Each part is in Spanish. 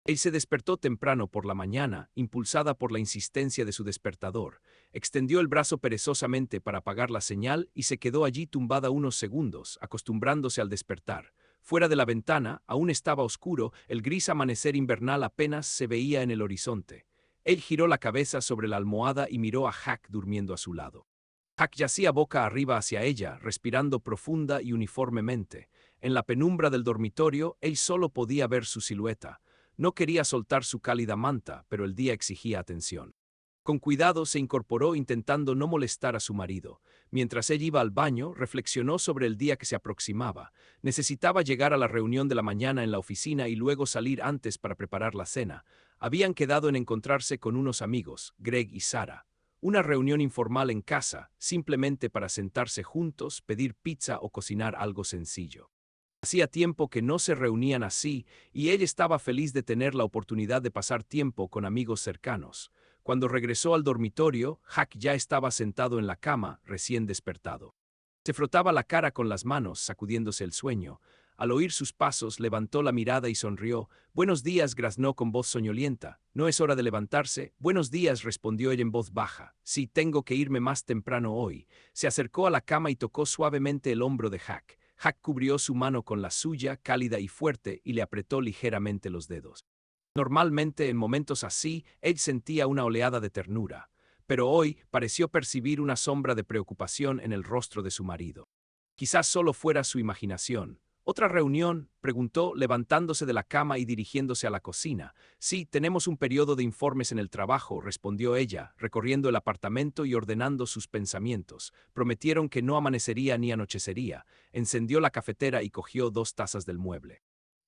Él se despertó temprano por la mañana, impulsada por la insistencia de su despertador. Extendió el brazo perezosamente para apagar la señal y se quedó allí tumbada unos segundos, acostumbrándose al despertar. Fuera de la ventana, aún estaba oscuro, el gris amanecer invernal apenas se veía en el horizonte. Él giró la cabeza sobre la almohada y miró a Hack durmiendo a su lado. Hack yacía boca arriba hacia ella, respirando profunda y uniformemente. En la penumbra del dormitorio, él solo podía ver su silueta. No quería soltar su cálida manta, pero el día exigía atención. Con cuidado se incorporó intentando no molestar a su marido. Mientras ella iba al baño, reflexionó sobre el día que se aproximaba. Necesitaba llegar a la reunión de la mañana en la oficina y luego salir antes para preparar la cena. Habían quedado en encontrarse con unos amigos, Greg y Sarah. Una reunión informal en casa, simplemente para sentarse juntos, pedir pizza o cocinar algo sencillo. Hacía tiempo que no se reunían así, y ella estaba feliz de tener la oportunidad de pasar tiempo con amigos cercanos. Cuando regresó al dormitorio, Hack ya estaba sentado en la cama, recién despertado. Se frotaba la cara con las manos, sacudiéndose el sueño. Al oír sus pasos, levantó la mirada y sonrió. «Buenos días», graznó con voz soñolienta. «¿No es hora de levantarse?» «Buenos días», respondió ella en voz baja. «Sí, tengo que irme más temprano hoy». Se acercó a la cama y tocó suavemente el hombro de Hack. Hack cubrió su mano con la suya, cálida y fuerte, y le apretó ligeramente los dedos. Normalmente, en momentos así, él sentía una oleada de ternura, pero hoy pareció percibir una sombra de preocupación en el rostro de su marido. Quizás solo fuera su imaginación. ¿Otra reunión?, preguntó, levantándose de la cama y dirigiéndose a la cocina. «Sí, tenemos un periodo de informes en el trabajo», respondió ella, recorriendo el apartamento y ordenando sus pensamientos. Prometieron que no amanecería ni anochecería. Encendió la cafetera y cogió 2 tazas del mueble.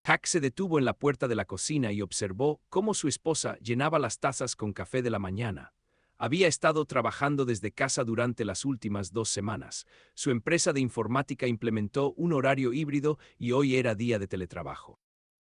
Hack se detuvo en la puerta de la cocina y observó cómo su esposa llenaba las tazas con café de la mañana. Había estado trabajando desde casa durante las últimas 2 semanas. Su empresa de informática implementó un horario híbrido y hoy era día de teletrabajo.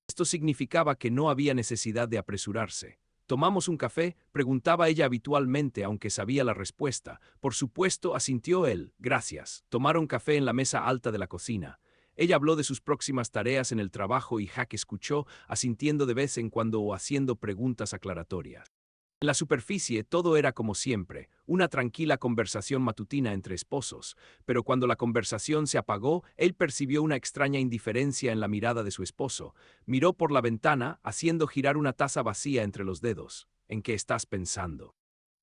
Esto significaba que no había necesidad de apresurarse. «¿Tomamos un café?», preguntaba ella habitualmente, aunque sabía la respuesta. «Por supuesto», asintió él. «Gracias». Tomaron café en la mesa alta de la cocina. Ella habló de sus próximas tareas en el trabajo y Hack escuchó, asintiendo de vez en cuando o haciendo preguntas aclaratorias. En la superficie todo era como siempre, una tranquila conversación matutina entre esposos, pero cuando la conversación se apagó, él percibió una extraña indiferencia en la mirada de su esposo. Miró por la ventana, haciendo girar una taza vacía entre los dedos. «¿En qué estás pensando?»,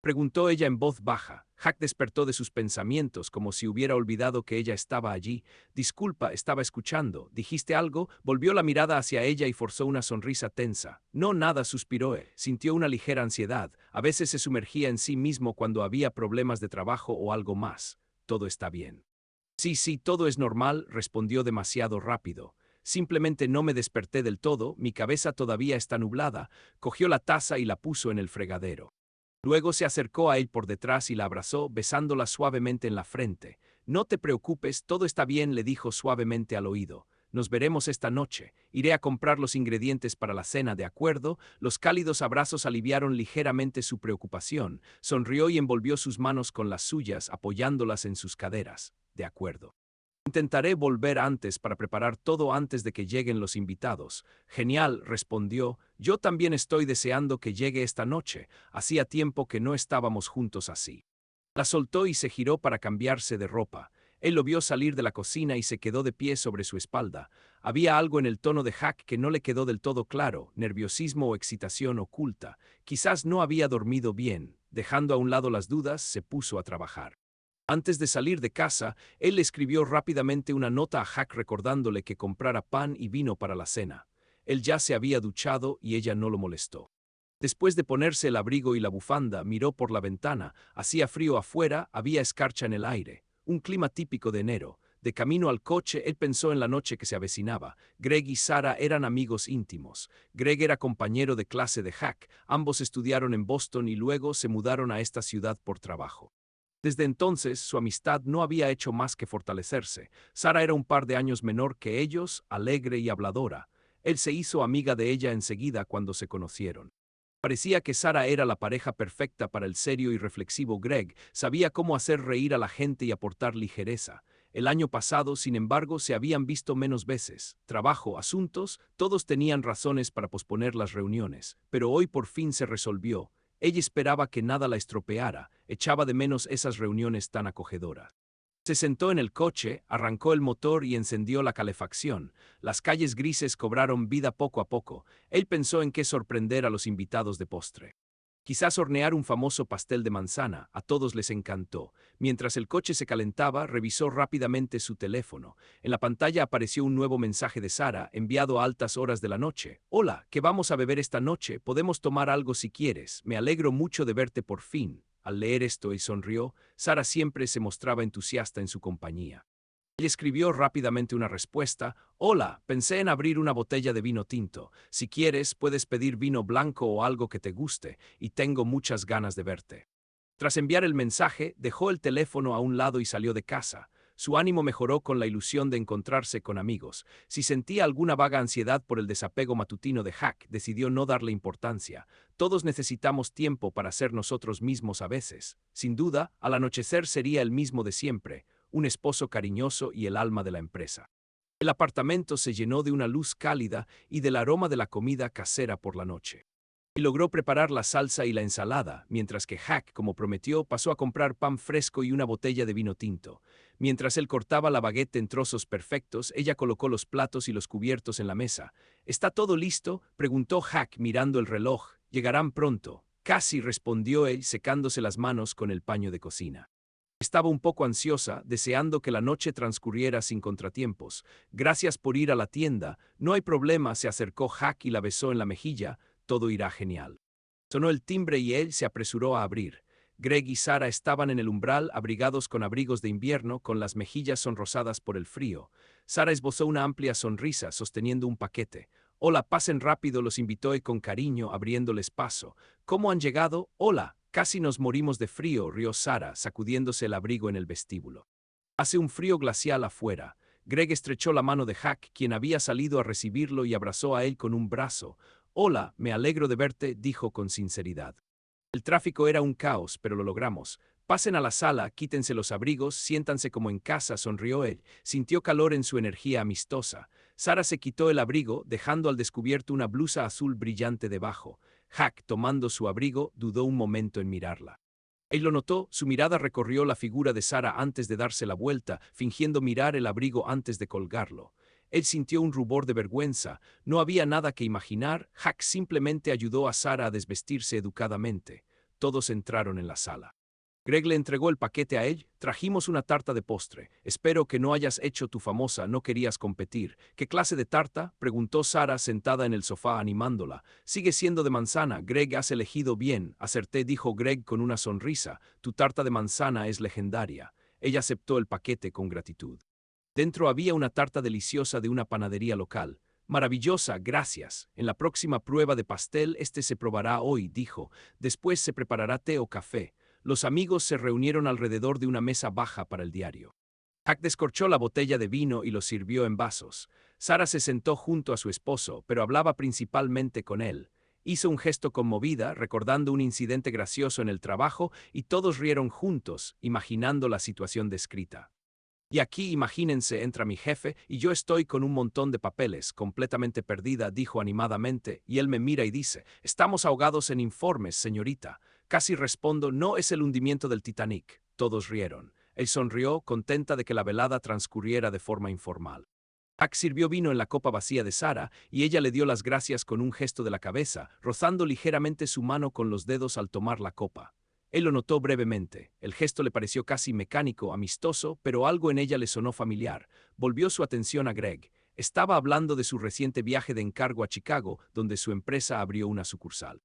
preguntó ella en voz baja. Hack despertó de sus pensamientos como si hubiera olvidado que ella estaba allí. «Disculpa, estaba escuchando. ¿Dijiste algo?». Volvió la mirada hacia ella y forzó una sonrisa tensa. «No, nada», suspiró. Sintió una ligera ansiedad. A veces se sumergía en sí mismo cuando había problemas de trabajo o algo más. «Todo está bien». «Sí, sí, todo es normal», respondió demasiado rápido. «Simplemente no me desperté del todo, mi cabeza todavía está nublada». Cogió la taza y la puso en el fregadero. Luego se acercó a él por detrás y la abrazó, besándola suavemente en la frente. «No te preocupes, todo está bien», le dijo suavemente al oído. «Nos veremos esta noche. Iré a comprar los ingredientes para la cena, ¿de acuerdo?». Los cálidos abrazos aliviaron ligeramente su preocupación. Sonrió y envolvió sus manos con las suyas, apoyándolas en sus caderas. «De acuerdo. Intentaré volver antes para preparar todo antes de que lleguen los invitados». «Genial», respondió. «Yo también estoy deseando que llegue esta noche. Hacía tiempo que no estábamos juntos así». La soltó y se giró para cambiarse de ropa. Él lo vio salir de la cocina y se quedó de pie sobre su espalda. Había algo en el tono de Hack que no le quedó del todo claro, nerviosismo o excitación oculta. Quizás no había dormido bien. Dejando a un lado las dudas, se puso a trabajar. Antes de salir de casa, él le escribió rápidamente una nota a Hack recordándole que comprara pan y vino para la cena. Él ya se había duchado y ella no lo molestó. Después de ponerse el abrigo y la bufanda, miró por la ventana. Hacía frío afuera, había escarcha en el aire. Un clima típico de enero. De camino al coche, él pensó en la noche que se avecinaba. Greg y Sarah eran amigos íntimos. Greg era compañero de clase de Hack. Ambos estudiaron en Boston y luego se mudaron a esta ciudad por trabajo. Desde entonces, su amistad no había hecho más que fortalecerse. Sarah era un par de años menor que ellos, alegre y habladora. Él se hizo amiga de ella enseguida cuando se conocieron. Parecía que Sarah era la pareja perfecta para el serio y reflexivo Greg. Sabía cómo hacer reír a la gente y aportar ligereza. El año pasado, sin embargo, se habían visto menos veces. Trabajo, asuntos, todos tenían razones para posponer las reuniones, pero hoy por fin se resolvió. Ella esperaba que nada la estropeara, echaba de menos esas reuniones tan acogedoras. Se sentó en el coche, arrancó el motor y encendió la calefacción. Las calles grises cobraron vida poco a poco. Él pensó en qué sorprender a los invitados de postre. Quizás hornear un famoso pastel de manzana, a todos les encantó. Mientras el coche se calentaba, revisó rápidamente su teléfono. En la pantalla apareció un nuevo mensaje de Sara, enviado a altas horas de la noche. Hola, ¿qué vamos a beber esta noche? Podemos tomar algo si quieres. Me alegro mucho de verte por fin. Al leer esto, él sonrió. Sara siempre se mostraba entusiasta en su compañía. Él escribió rápidamente una respuesta. Hola, pensé en abrir una botella de vino tinto. Si quieres, puedes pedir vino blanco o algo que te guste, y tengo muchas ganas de verte. Tras enviar el mensaje, dejó el teléfono a un lado y salió de casa. Su ánimo mejoró con la ilusión de encontrarse con amigos. Si sentía alguna vaga ansiedad por el desapego matutino de Hack, decidió no darle importancia. Todos necesitamos tiempo para ser nosotros mismos a veces. Sin duda, al anochecer sería el mismo de siempre, un esposo cariñoso y el alma de la empresa. El apartamento se llenó de una luz cálida y del aroma de la comida casera por la noche. Y logró preparar la salsa y la ensalada, mientras que Hack, como prometió, pasó a comprar pan fresco y una botella de vino tinto. Mientras él cortaba la baguette en trozos perfectos, ella colocó los platos y los cubiertos en la mesa. ¿Está todo listo?, preguntó Hack mirando el reloj. Llegarán pronto. Casi, respondió él, secándose las manos con el paño de cocina. Estaba un poco ansiosa, deseando que la noche transcurriera sin contratiempos. Gracias por ir a la tienda. No hay problema, se acercó Hack y la besó en la mejilla. Todo irá genial. Sonó el timbre y él se apresuró a abrir. Greg y Sara estaban en el umbral, abrigados con abrigos de invierno, con las mejillas sonrosadas por el frío. Sara esbozó una amplia sonrisa, sosteniendo un paquete. Hola, pasen rápido, los invitó con cariño, abriéndoles paso. ¿Cómo han llegado? Hola. Casi nos morimos de frío, rió Sara, sacudiéndose el abrigo en el vestíbulo. Hace un frío glacial afuera. Greg estrechó la mano de Hack, quien había salido a recibirlo, y abrazó a él con un brazo. Hola, me alegro de verte, dijo con sinceridad. El tráfico era un caos, pero lo logramos. Pasen a la sala, quítense los abrigos, siéntanse como en casa, sonrió él. Sintió calor en su energía amistosa. Sara se quitó el abrigo, dejando al descubierto una blusa azul brillante debajo. Hack, tomando su abrigo, dudó un momento en mirarla. Él lo notó, su mirada recorrió la figura de Sara antes de darse la vuelta, fingiendo mirar el abrigo antes de colgarlo. Él sintió un rubor de vergüenza. No había nada que imaginar. Hack simplemente ayudó a Sara a desvestirse educadamente. Todos entraron en la sala. Greg le entregó el paquete a él. Trajimos una tarta de postre. Espero que no hayas hecho tu famosa, no querías competir. ¿Qué clase de tarta?, preguntó Sara sentada en el sofá animándola. Sigue siendo de manzana. Greg, has elegido bien. Acerté, dijo Greg con una sonrisa. Tu tarta de manzana es legendaria. Ella aceptó el paquete con gratitud. Dentro había una tarta deliciosa de una panadería local. Maravillosa, gracias. En la próxima prueba de pastel este se probará hoy, dijo. Después se preparará té o café. Los amigos se reunieron alrededor de una mesa baja para el diario. Hack descorchó la botella de vino y lo sirvió en vasos. Sara se sentó junto a su esposo, pero hablaba principalmente con él. Hizo un gesto conmovida, recordando un incidente gracioso en el trabajo, y todos rieron juntos, imaginando la situación descrita. Y aquí, imagínense, entra mi jefe y yo estoy con un montón de papeles, completamente perdida, dijo animadamente, y él me mira y dice, estamos ahogados en informes, señorita. Casi respondo, no es el hundimiento del Titanic. Todos rieron. Él sonrió, contenta de que la velada transcurriera de forma informal. Hack sirvió vino en la copa vacía de Sara, y ella le dio las gracias con un gesto de la cabeza, rozando ligeramente su mano con los dedos al tomar la copa. Él lo notó brevemente. El gesto le pareció casi mecánico, amistoso, pero algo en ella le sonó familiar. Volvió su atención a Greg. Estaba hablando de su reciente viaje de encargo a Chicago, donde su empresa abrió una sucursal.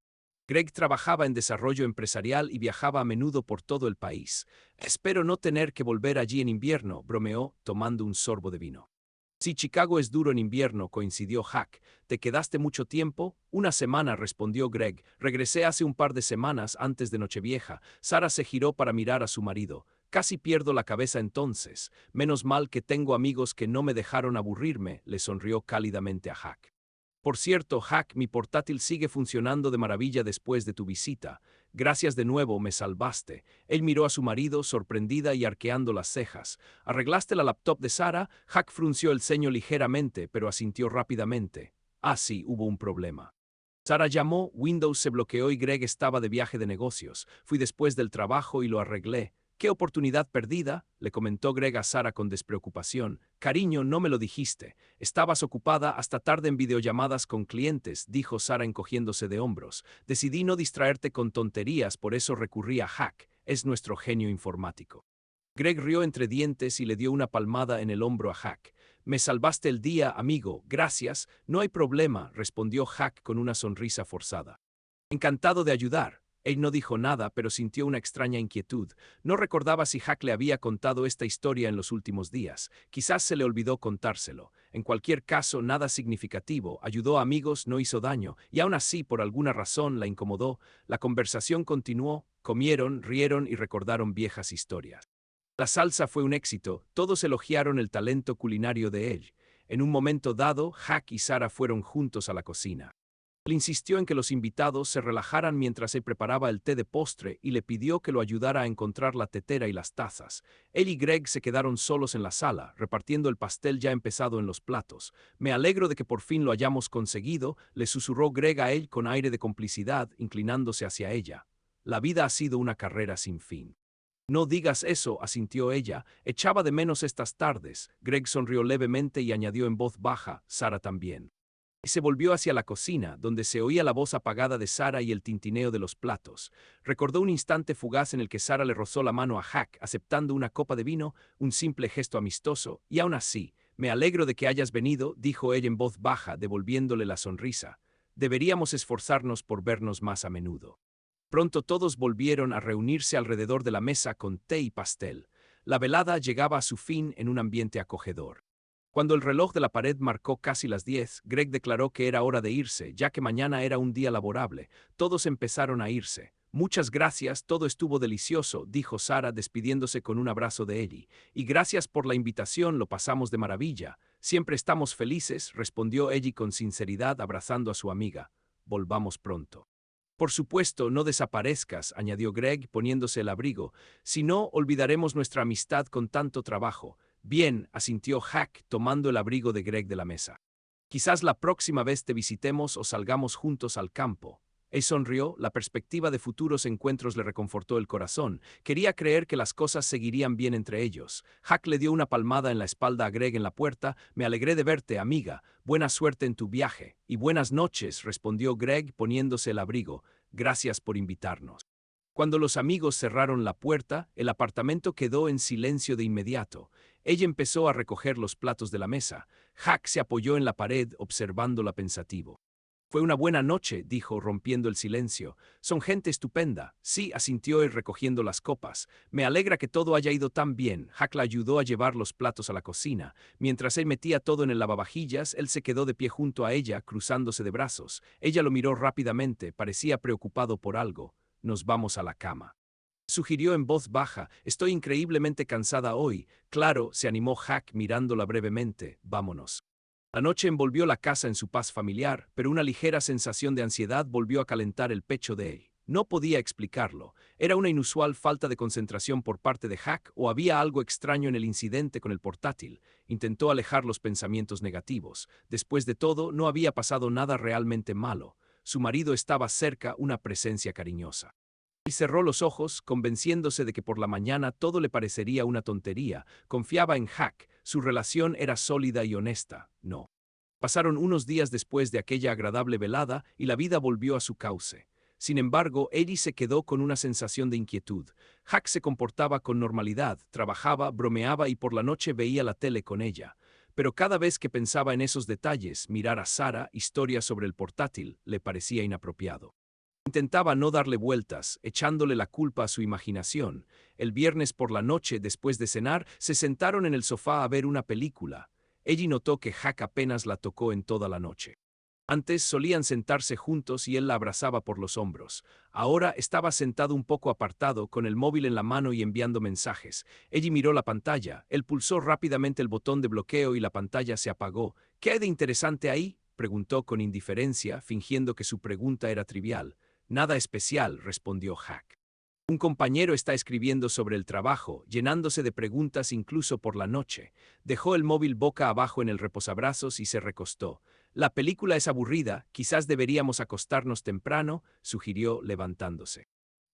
Greg trabajaba en desarrollo empresarial y viajaba a menudo por todo el país. Espero no tener que volver allí en invierno, bromeó, tomando un sorbo de vino. Si Chicago es duro en invierno, coincidió Hack. ¿Te quedaste mucho tiempo? Una semana, respondió Greg. Regresé hace un par de semanas antes de Nochevieja. Sara se giró para mirar a su marido. Casi pierdo la cabeza entonces. Menos mal que tengo amigos que no me dejaron aburrirme, le sonrió cálidamente a Hack. Por cierto, Hack, mi portátil sigue funcionando de maravilla después de tu visita. Gracias de nuevo, me salvaste. Él miró a su marido, sorprendida y arqueando las cejas. ¿Arreglaste la laptop de Sara? Hack frunció el ceño ligeramente, pero asintió rápidamente. Ah, sí, hubo un problema. Sara llamó, Windows se bloqueó y Greg estaba de viaje de negocios. Fui después del trabajo y lo arreglé. ¿Qué oportunidad perdida?, le comentó Greg a Sara con despreocupación. Cariño, no me lo dijiste. Estabas ocupada hasta tarde en videollamadas con clientes, dijo Sara encogiéndose de hombros. Decidí no distraerte con tonterías, por eso recurrí a Hack. Es nuestro genio informático. Greg rió entre dientes y le dio una palmada en el hombro a Hack. Me salvaste el día, amigo, gracias. No hay problema, respondió Hack con una sonrisa forzada. Encantado de ayudar. Él no dijo nada, pero sintió una extraña inquietud. No recordaba si Hack le había contado esta historia en los últimos días. Quizás se le olvidó contárselo. En cualquier caso, nada significativo. Ayudó a amigos, no hizo daño, y aún así, por alguna razón, la incomodó. La conversación continuó, comieron, rieron y recordaron viejas historias. La salsa fue un éxito, todos elogiaron el talento culinario de él. En un momento dado, Hack y Sara fueron juntos a la cocina. Él insistió en que los invitados se relajaran mientras él preparaba el té de postre y le pidió que lo ayudara a encontrar la tetera y las tazas. Él y Greg se quedaron solos en la sala, repartiendo el pastel ya empezado en los platos. Me alegro de que por fin lo hayamos conseguido, le susurró Greg a él con aire de complicidad, inclinándose hacia ella. La vida ha sido una carrera sin fin. No digas eso, asintió ella. Echaba de menos estas tardes. Greg sonrió levemente y añadió en voz baja, Sara también. Y se volvió hacia la cocina, donde se oía la voz apagada de Sara y el tintineo de los platos. Recordó un instante fugaz en el que Sara le rozó la mano a Hack, aceptando una copa de vino, un simple gesto amistoso, y aún así, me alegro de que hayas venido, dijo ella en voz baja, devolviéndole la sonrisa. Deberíamos esforzarnos por vernos más a menudo. Pronto todos volvieron a reunirse alrededor de la mesa con té y pastel. La velada llegaba a su fin en un ambiente acogedor. Cuando el reloj de la pared marcó casi las 10, Greg declaró que era hora de irse, ya que mañana era un día laborable. Todos empezaron a irse. Muchas gracias, todo estuvo delicioso, dijo Sara despidiéndose con un abrazo de Ellie. Y gracias por la invitación, lo pasamos de maravilla. Siempre estamos felices, respondió Ellie con sinceridad abrazando a su amiga. Volvamos pronto. Por supuesto, no desaparezcas, añadió Greg poniéndose el abrigo. Si no, olvidaremos nuestra amistad con tanto trabajo. Bien, asintió Hack tomando el abrigo de Greg de la mesa. Quizás la próxima vez te visitemos o salgamos juntos al campo. Él sonrió, la perspectiva de futuros encuentros le reconfortó el corazón. Quería creer que las cosas seguirían bien entre ellos. Hack le dio una palmada en la espalda a Greg en la puerta. Me alegré de verte, amiga. Buena suerte en tu viaje. Y buenas noches, respondió Greg poniéndose el abrigo. Gracias por invitarnos. Cuando los amigos cerraron la puerta, el apartamento quedó en silencio de inmediato. Ella empezó a recoger los platos de la mesa. Hack se apoyó en la pared, observándola pensativo. Fue una buena noche, dijo, rompiendo el silencio. Son gente estupenda. Sí, asintió él recogiendo las copas. Me alegra que todo haya ido tan bien. Hack la ayudó a llevar los platos a la cocina. Mientras él metía todo en el lavavajillas, él se quedó de pie junto a ella, cruzándose de brazos. Ella lo miró rápidamente, parecía preocupado por algo. Nos vamos a la cama. Sugirió en voz baja, estoy increíblemente cansada hoy. Claro, se animó Hack mirándola brevemente, vámonos. La noche envolvió la casa en su paz familiar, pero una ligera sensación de ansiedad volvió a calentar el pecho de él. No podía explicarlo. ¿Era una inusual falta de concentración por parte de Hack o había algo extraño en el incidente con el portátil? Intentó alejar los pensamientos negativos. Después de todo, no había pasado nada realmente malo. Su marido estaba cerca, una presencia cariñosa. Y cerró los ojos, convenciéndose de que por la mañana todo le parecería una tontería. Confiaba en Hack, su relación era sólida y honesta. No. Pasaron unos días después de aquella agradable velada y la vida volvió a su cauce. Sin embargo, Ellie se quedó con una sensación de inquietud. Hack se comportaba con normalidad, trabajaba, bromeaba y por la noche veía la tele con ella. Pero cada vez que pensaba en esos detalles, mirar a Sara, historias sobre el portátil, le parecía inapropiado. Intentaba no darle vueltas, echándole la culpa a su imaginación. El viernes por la noche, después de cenar, se sentaron en el sofá a ver una película. Ella notó que Hack apenas la tocó en toda la noche. Antes solían sentarse juntos y él la abrazaba por los hombros. Ahora estaba sentado un poco apartado, con el móvil en la mano y enviando mensajes. Ella miró la pantalla, él pulsó rápidamente el botón de bloqueo y la pantalla se apagó. ¿Qué hay de interesante ahí?, preguntó con indiferencia, fingiendo que su pregunta era trivial. Nada especial, respondió Hack. Un compañero está escribiendo sobre el trabajo, llenándose de preguntas incluso por la noche. Dejó el móvil boca abajo en el reposabrazos y se recostó. La película es aburrida, quizás deberíamos acostarnos temprano, sugirió levantándose.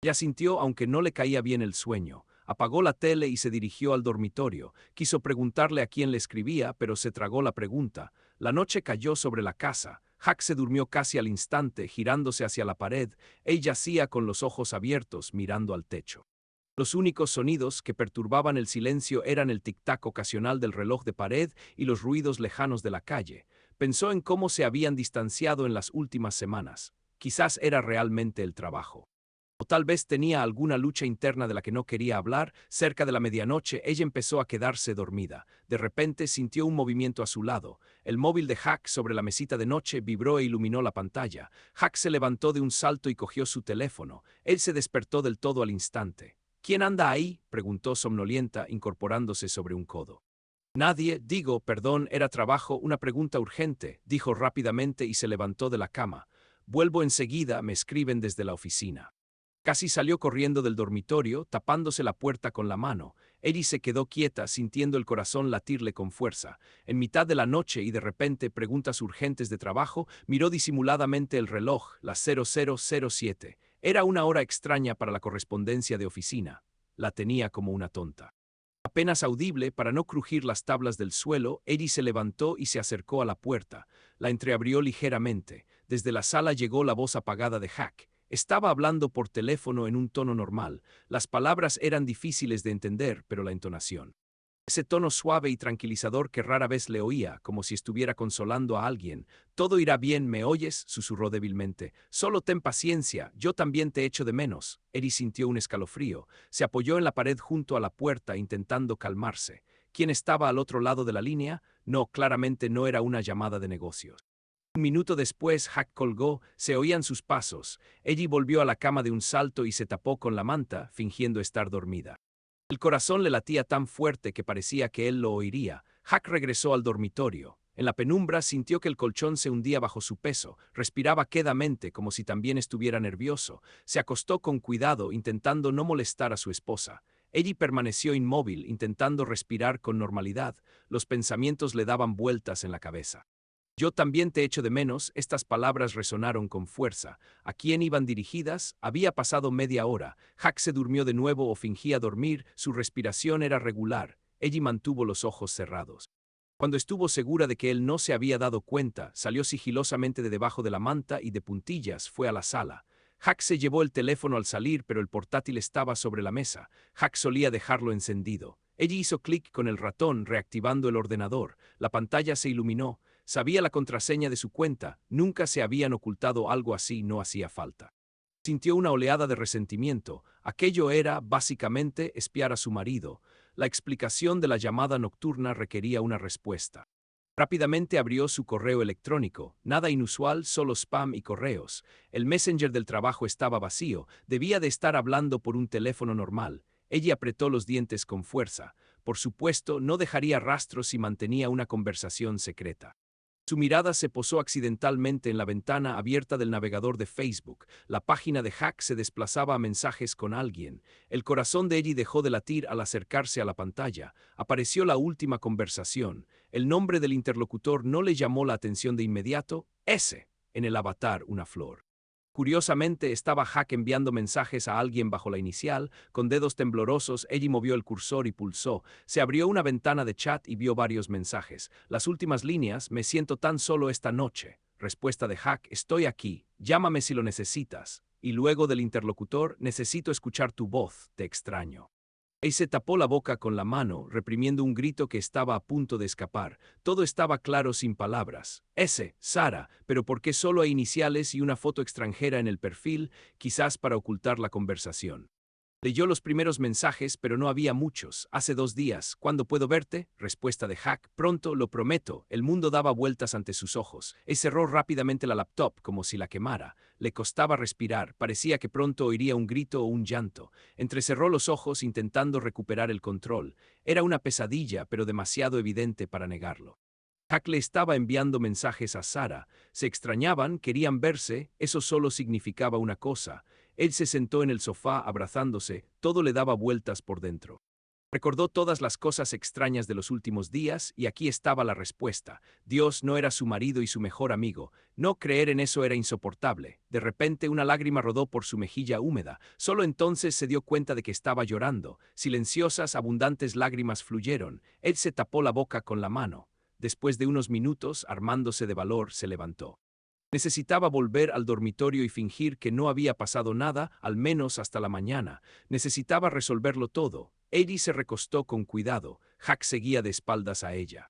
Ella sintió, aunque no le caía bien el sueño. Apagó la tele y se dirigió al dormitorio. Quiso preguntarle a quién le escribía, pero se tragó la pregunta. La noche cayó sobre la casa. Hack se durmió casi al instante, girándose hacia la pared. Ella yacía con los ojos abiertos, mirando al techo. Los únicos sonidos que perturbaban el silencio eran el tic-tac ocasional del reloj de pared y los ruidos lejanos de la calle. Pensó en cómo se habían distanciado en las últimas semanas. Quizás era realmente el trabajo. O tal vez tenía alguna lucha interna de la que no quería hablar. Cerca de la medianoche, ella empezó a quedarse dormida. De repente sintió un movimiento a su lado. El móvil de Hack sobre la mesita de noche vibró e iluminó la pantalla. Hack se levantó de un salto y cogió su teléfono. Él se despertó del todo al instante. ¿Quién anda ahí?, preguntó somnolienta, incorporándose sobre un codo. Nadie, perdón, era trabajo, una pregunta urgente, dijo rápidamente y se levantó de la cama. Vuelvo enseguida, me escriben desde la oficina. Casi salió corriendo del dormitorio, tapándose la puerta con la mano. Eri se quedó quieta, sintiendo el corazón latirle con fuerza. En mitad de la noche y de repente, preguntas urgentes de trabajo, miró disimuladamente el reloj, las 00:07. Era una hora extraña para la correspondencia de oficina. La tenía como una tonta. Apenas audible, para no crujir las tablas del suelo, Eri se levantó y se acercó a la puerta. La entreabrió ligeramente. Desde la sala llegó la voz apagada de Hack. Estaba hablando por teléfono en un tono normal. Las palabras eran difíciles de entender, pero la entonación. Ese tono suave y tranquilizador que rara vez le oía, como si estuviera consolando a alguien. Todo irá bien, ¿me oyes?, susurró débilmente. Solo ten paciencia, yo también te echo de menos. Eri sintió un escalofrío. Se apoyó en la pared junto a la puerta, intentando calmarse. ¿Quién estaba al otro lado de la línea? No, claramente no era una llamada de negocios. Un minuto después, Hack colgó, se oían sus pasos. Ella volvió a la cama de un salto y se tapó con la manta, fingiendo estar dormida. El corazón le latía tan fuerte que parecía que él lo oiría. Hack regresó al dormitorio. En la penumbra sintió que el colchón se hundía bajo su peso. Respiraba quedamente, como si también estuviera nervioso. Se acostó con cuidado, intentando no molestar a su esposa. Ella permaneció inmóvil, intentando respirar con normalidad. Los pensamientos le daban vueltas en la cabeza. Yo también te echo de menos. Estas palabras resonaron con fuerza. ¿A quién iban dirigidas? Había pasado media hora. Hack se durmió de nuevo o fingía dormir, su respiración era regular. Ella mantuvo los ojos cerrados. Cuando estuvo segura de que él no se había dado cuenta, salió sigilosamente de debajo de la manta y de puntillas fue a la sala. Hack se llevó el teléfono al salir, pero el portátil estaba sobre la mesa. Hack solía dejarlo encendido. Ella hizo clic con el ratón, reactivando el ordenador. La pantalla se iluminó. Sabía la contraseña de su cuenta, nunca se habían ocultado algo así, no hacía falta. Sintió una oleada de resentimiento. Aquello era, básicamente, espiar a su marido. La explicación de la llamada nocturna requería una respuesta. Rápidamente abrió su correo electrónico. Nada inusual, solo spam y correos. El Messenger del trabajo estaba vacío. Debía de estar hablando por un teléfono normal. Ella apretó los dientes con fuerza. Por supuesto, no dejaría rastros si mantenía una conversación secreta. Su mirada se posó accidentalmente en la ventana abierta del navegador de Facebook. La página de Hack se desplazaba a mensajes con alguien. El corazón de Ellie dejó de latir al acercarse a la pantalla. Apareció la última conversación. El nombre del interlocutor no le llamó la atención de inmediato. S. En el avatar, una flor. Curiosamente, estaba Hack enviando mensajes a alguien bajo la inicial. Con dedos temblorosos, Ellie movió el cursor y pulsó. Se abrió una ventana de chat y vio varios mensajes. Las últimas líneas: me siento tan solo esta noche. Respuesta de Hack: estoy aquí, llámame si lo necesitas. Y luego del interlocutor: necesito escuchar tu voz, te extraño. Y se tapó la boca con la mano, reprimiendo un grito que estaba a punto de escapar. Todo estaba claro sin palabras. Sara, pero ¿por qué solo hay iniciales y una foto extranjera en el perfil? Quizás para ocultar la conversación. Leyó los primeros mensajes, pero no había muchos. Hace 2 días. ¿Cuándo puedo verte? Respuesta de Hack: pronto, lo prometo. El mundo daba vueltas ante sus ojos. Cerró rápidamente la laptop, como si la quemara. Le costaba respirar. Parecía que pronto oiría un grito o un llanto. Entrecerró los ojos intentando recuperar el control. Era una pesadilla, pero demasiado evidente para negarlo. Jack le estaba enviando mensajes a Sara. Se extrañaban, querían verse, eso solo significaba una cosa. Él se sentó en el sofá abrazándose, todo le daba vueltas por dentro. Recordó todas las cosas extrañas de los últimos días y aquí estaba la respuesta. Dios no era su marido y su mejor amigo. No creer en eso era insoportable. De repente una lágrima rodó por su mejilla húmeda. Solo entonces se dio cuenta de que estaba llorando. Silenciosas, abundantes lágrimas fluyeron. Él se tapó la boca con la mano. Después de unos minutos, armándose de valor, se levantó. Necesitaba volver al dormitorio y fingir que no había pasado nada, al menos hasta la mañana. Necesitaba resolverlo todo. Eddie se recostó con cuidado. Jack seguía de espaldas a ella.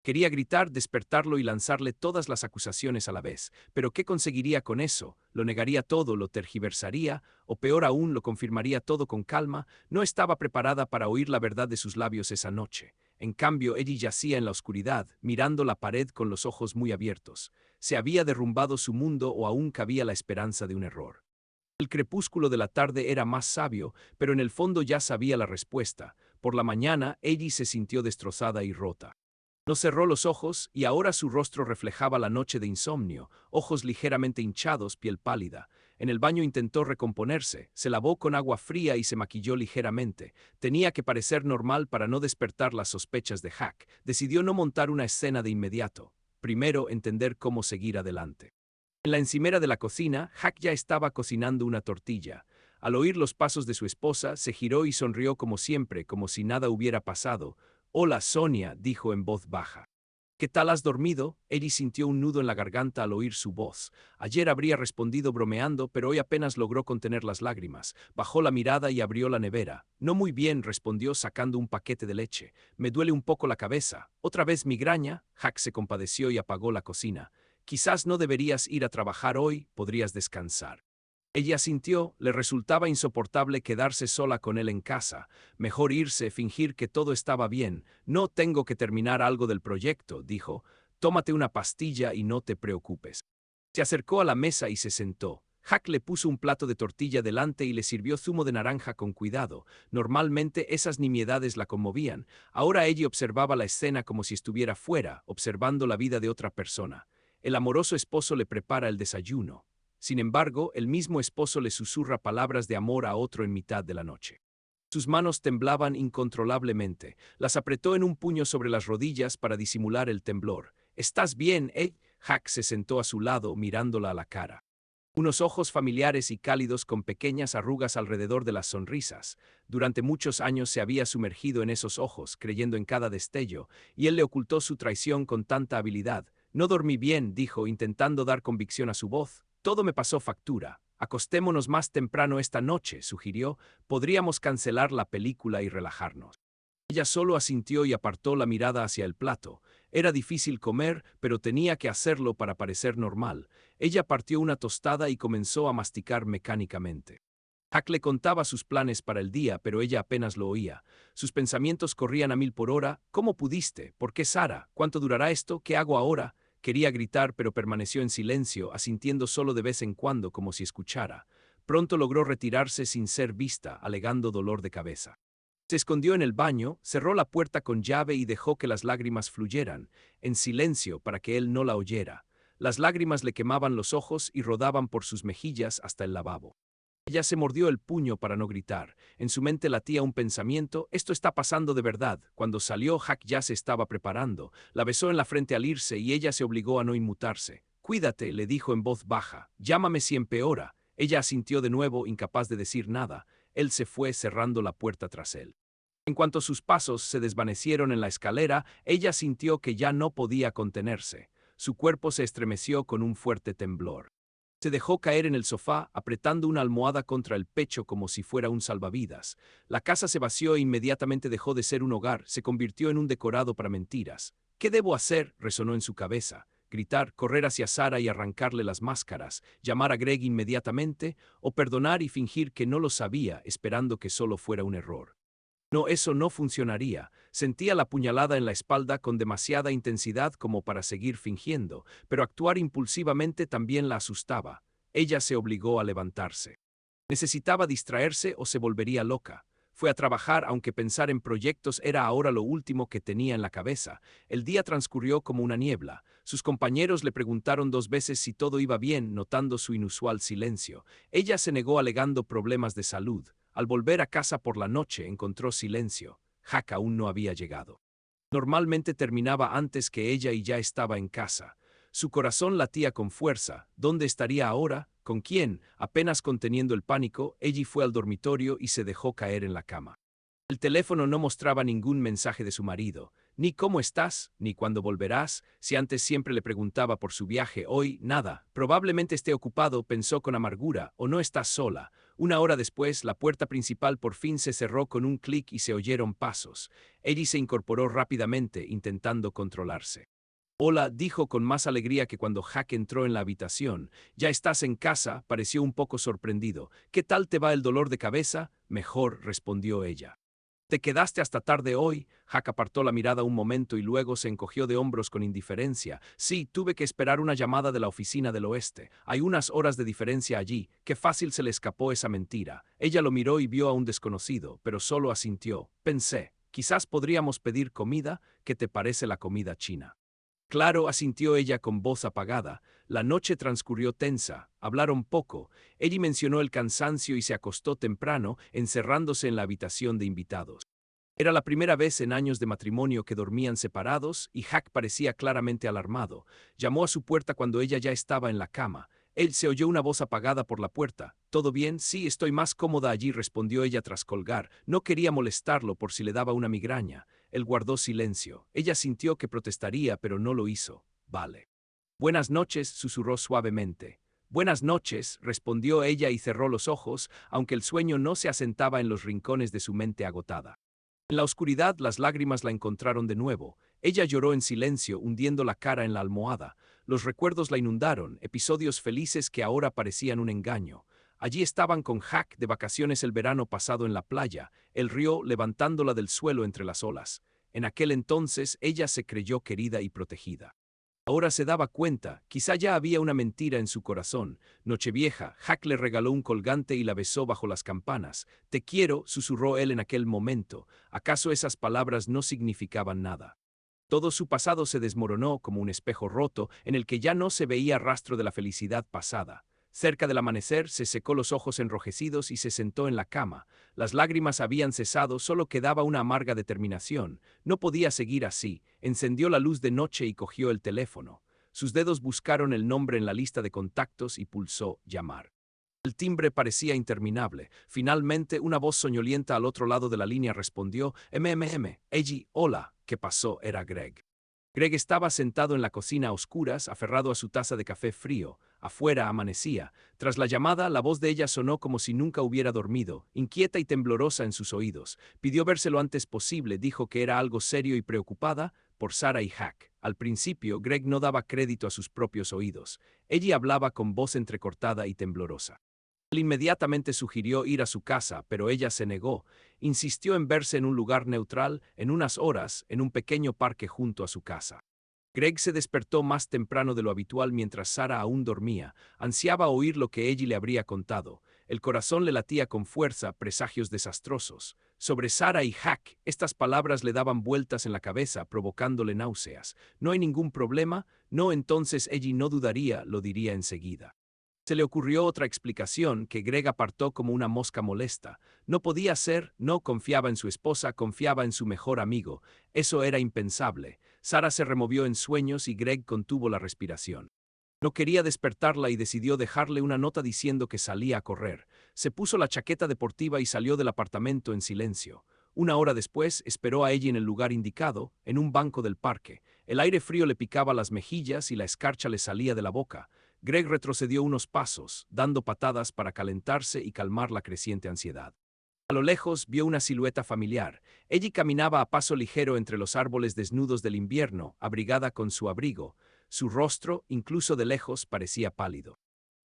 Quería gritar, despertarlo y lanzarle todas las acusaciones a la vez. Pero ¿qué conseguiría con eso? ¿Lo negaría todo, lo tergiversaría? ¿O peor aún, lo confirmaría todo con calma? No estaba preparada para oír la verdad de sus labios esa noche. En cambio, Eddie yacía en la oscuridad, mirando la pared con los ojos muy abiertos. ¿Se había derrumbado su mundo o aún cabía la esperanza de un error? El crepúsculo de la tarde era más sabio, pero en el fondo ya sabía la respuesta. Por la mañana, Eddie se sintió destrozada y rota. No cerró los ojos y ahora su rostro reflejaba la noche de insomnio, ojos ligeramente hinchados, piel pálida. En el baño intentó recomponerse, se lavó con agua fría y se maquilló ligeramente. Tenía que parecer normal para no despertar las sospechas de Jack. Decidió no montar una escena de inmediato. Primero entender cómo seguir adelante. En la encimera de la cocina, Jack ya estaba cocinando una tortilla. Al oír los pasos de su esposa, se giró y sonrió como siempre, como si nada hubiera pasado. «Hola, Sonia», dijo en voz baja. «¿Qué tal has dormido?» Eddie sintió un nudo en la garganta al oír su voz. Ayer habría respondido bromeando, pero hoy apenas logró contener las lágrimas. Bajó la mirada y abrió la nevera. «No muy bien», respondió sacando un paquete de leche. «Me duele un poco la cabeza. ¿Otra vez migraña?» Jack se compadeció y apagó la cocina. «Quizás no deberías ir a trabajar hoy, podrías descansar». Ella sintió, le resultaba insoportable quedarse sola con él en casa. Mejor irse, fingir que todo estaba bien. «No tengo que terminar algo del proyecto», dijo. «Tómate una pastilla y no te preocupes». Se acercó a la mesa y se sentó. Jack le puso un plato de tortilla delante y le sirvió zumo de naranja con cuidado. Normalmente esas nimiedades la conmovían. Ahora ella observaba la escena como si estuviera fuera, observando la vida de otra persona. El amoroso esposo le prepara el desayuno. Sin embargo, el mismo esposo le susurra palabras de amor a otro en mitad de la noche. Sus manos temblaban incontrolablemente. Las apretó en un puño sobre las rodillas para disimular el temblor. «¿Estás bien, eh?» Jack se sentó a su lado, mirándola a la cara. Unos ojos familiares y cálidos con pequeñas arrugas alrededor de las sonrisas. Durante muchos años se había sumergido en esos ojos, creyendo en cada destello, y él le ocultó su traición con tanta habilidad. «No dormí bien», dijo, intentando dar convicción a su voz. «Todo me pasó factura. Acostémonos más temprano esta noche», sugirió. «Podríamos cancelar la película y relajarnos». Ella solo asintió y apartó la mirada hacia el plato. Era difícil comer, pero tenía que hacerlo para parecer normal. Ella partió una tostada y comenzó a masticar mecánicamente. Jack le contaba sus planes para el día, pero ella apenas lo oía. Sus pensamientos corrían a 1000 por hora. «¿Cómo pudiste? ¿Por qué Sara? ¿Cuánto durará esto? ¿Qué hago ahora?» Quería gritar, pero permaneció en silencio, asintiendo solo de vez en cuando como si escuchara. Pronto logró retirarse sin ser vista, alegando dolor de cabeza. Se escondió en el baño, cerró la puerta con llave y dejó que las lágrimas fluyeran, en silencio para que él no la oyera. Las lágrimas le quemaban los ojos y rodaban por sus mejillas hasta el lavabo. Ella se mordió el puño para no gritar. En su mente latía un pensamiento: «Esto está pasando de verdad». Cuando salió, Jack ya se estaba preparando. La besó en la frente al irse y ella se obligó a no inmutarse. «Cuídate», le dijo en voz baja. «Llámame si empeora». Ella asintió de nuevo, incapaz de decir nada. Él se fue cerrando la puerta tras él. En cuanto sus pasos se desvanecieron en la escalera, ella sintió que ya no podía contenerse. Su cuerpo se estremeció con un fuerte temblor. Se dejó caer en el sofá, apretando una almohada contra el pecho como si fuera un salvavidas. La casa se vació e inmediatamente dejó de ser un hogar, se convirtió en un decorado para mentiras. «¿Qué debo hacer?», resonó en su cabeza. Gritar, correr hacia Sara y arrancarle las máscaras, llamar a Greg inmediatamente, o perdonar y fingir que no lo sabía, esperando que solo fuera un error. No, eso no funcionaría. Sentía la puñalada en la espalda con demasiada intensidad como para seguir fingiendo, pero actuar impulsivamente también la asustaba. Ella se obligó a levantarse. Necesitaba distraerse o se volvería loca. Fue a trabajar aunque pensar en proyectos era ahora lo último que tenía en la cabeza. El día transcurrió como una niebla. Sus compañeros le preguntaron 2 veces si todo iba bien, notando su inusual silencio. Ella se negó alegando problemas de salud. Al volver a casa por la noche encontró silencio. Jack aún no había llegado. Normalmente terminaba antes que ella y ya estaba en casa. Su corazón latía con fuerza. ¿Dónde estaría ahora? ¿Con quién? Apenas conteniendo el pánico, ella fue al dormitorio y se dejó caer en la cama. El teléfono no mostraba ningún mensaje de su marido, ni cómo estás, ni cuándo volverás. Si antes siempre le preguntaba por su viaje, hoy nada. Probablemente esté ocupado, pensó con amargura, o no estás sola. Una hora después, la puerta principal por fin se cerró con un clic y se oyeron pasos. Ella se incorporó rápidamente, intentando controlarse. Hola, dijo con más alegría que cuando Jack entró en la habitación. ¿Ya estás en casa? Pareció un poco sorprendido. ¿Qué tal te va el dolor de cabeza? Mejor, respondió ella. ¿Te quedaste hasta tarde hoy? Jack apartó la mirada un momento y luego se encogió de hombros con indiferencia. Sí, tuve que esperar una llamada de la oficina del oeste. Hay unas horas de diferencia allí. Qué fácil se le escapó esa mentira. Ella lo miró y vio a un desconocido, pero solo asintió. Pensé, quizás podríamos pedir comida. ¿Qué te parece la comida china? Claro, asintió ella con voz apagada. La noche transcurrió tensa, hablaron poco. Ella mencionó el cansancio y se acostó temprano, encerrándose en la habitación de invitados. Era la primera vez en años de matrimonio que dormían separados y Jack parecía claramente alarmado. Llamó a su puerta cuando ella ya estaba en la cama. Él se oyó una voz apagada por la puerta. ¿Todo bien? Sí, estoy más cómoda allí, respondió ella tras colgar. No quería molestarlo por si le daba una migraña. Él guardó silencio. Ella sintió que protestaría, pero no lo hizo. Vale. Buenas noches, susurró suavemente. Buenas noches, respondió ella y cerró los ojos, aunque el sueño no se asentaba en los rincones de su mente agotada. En la oscuridad las lágrimas la encontraron de nuevo. Ella lloró en silencio, hundiendo la cara en la almohada. Los recuerdos la inundaron, episodios felices que ahora parecían un engaño. Allí estaban con Jack de vacaciones el verano pasado en la playa, el río levantándola del suelo entre las olas. En aquel entonces ella se creyó querida y protegida. Ahora se daba cuenta, quizá ya había una mentira en su corazón. Nochevieja, Jack le regaló un colgante y la besó bajo las campanas. Te quiero, susurró él en aquel momento. ¿Acaso esas palabras no significaban nada? Todo su pasado se desmoronó como un espejo roto en el que ya no se veía rastro de la felicidad pasada. Cerca del amanecer se secó los ojos enrojecidos y se sentó en la cama. Las lágrimas habían cesado, solo quedaba una amarga determinación. No podía seguir así. Encendió la luz de noche y cogió el teléfono. Sus dedos buscaron el nombre en la lista de contactos y pulsó llamar. El timbre parecía interminable. Finalmente, una voz soñolienta al otro lado de la línea respondió: Eji, hola. ¿Qué pasó? Era Greg. Greg estaba sentado en la cocina a oscuras, aferrado a su taza de café frío. Afuera amanecía. Tras la llamada, la voz de ella sonó como si nunca hubiera dormido, inquieta y temblorosa en sus oídos. Pidió verse lo antes posible, dijo que era algo serio y preocupada por Sarah y Jack. Al principio, Greg no daba crédito a sus propios oídos. Ella hablaba con voz entrecortada y temblorosa. Él inmediatamente sugirió ir a su casa, pero ella se negó. Insistió en verse en un lugar neutral, en unas horas, en un pequeño parque junto a su casa. Greg se despertó más temprano de lo habitual mientras Sarah aún dormía. Ansiaba oír lo que ella le habría contado. El corazón le latía con fuerza, presagios desastrosos. Sobre Sarah y Jack, estas palabras le daban vueltas en la cabeza, provocándole náuseas. No hay ningún problema, no, entonces ella no dudaría, lo diría enseguida. Se le ocurrió otra explicación que Greg apartó como una mosca molesta. No podía ser, no confiaba en su esposa, confiaba en su mejor amigo. Eso era impensable. Sarah se removió en sueños y Greg contuvo la respiración. No quería despertarla y decidió dejarle una nota diciendo que salía a correr. Se puso la chaqueta deportiva y salió del apartamento en silencio. Una hora después esperó a ella en el lugar indicado, en un banco del parque. El aire frío le picaba las mejillas y la escarcha le salía de la boca. Greg retrocedió unos pasos, dando patadas para calentarse y calmar la creciente ansiedad. A lo lejos vio una silueta familiar. Ella caminaba a paso ligero entre los árboles desnudos del invierno, abrigada con su abrigo. Su rostro, incluso de lejos, parecía pálido.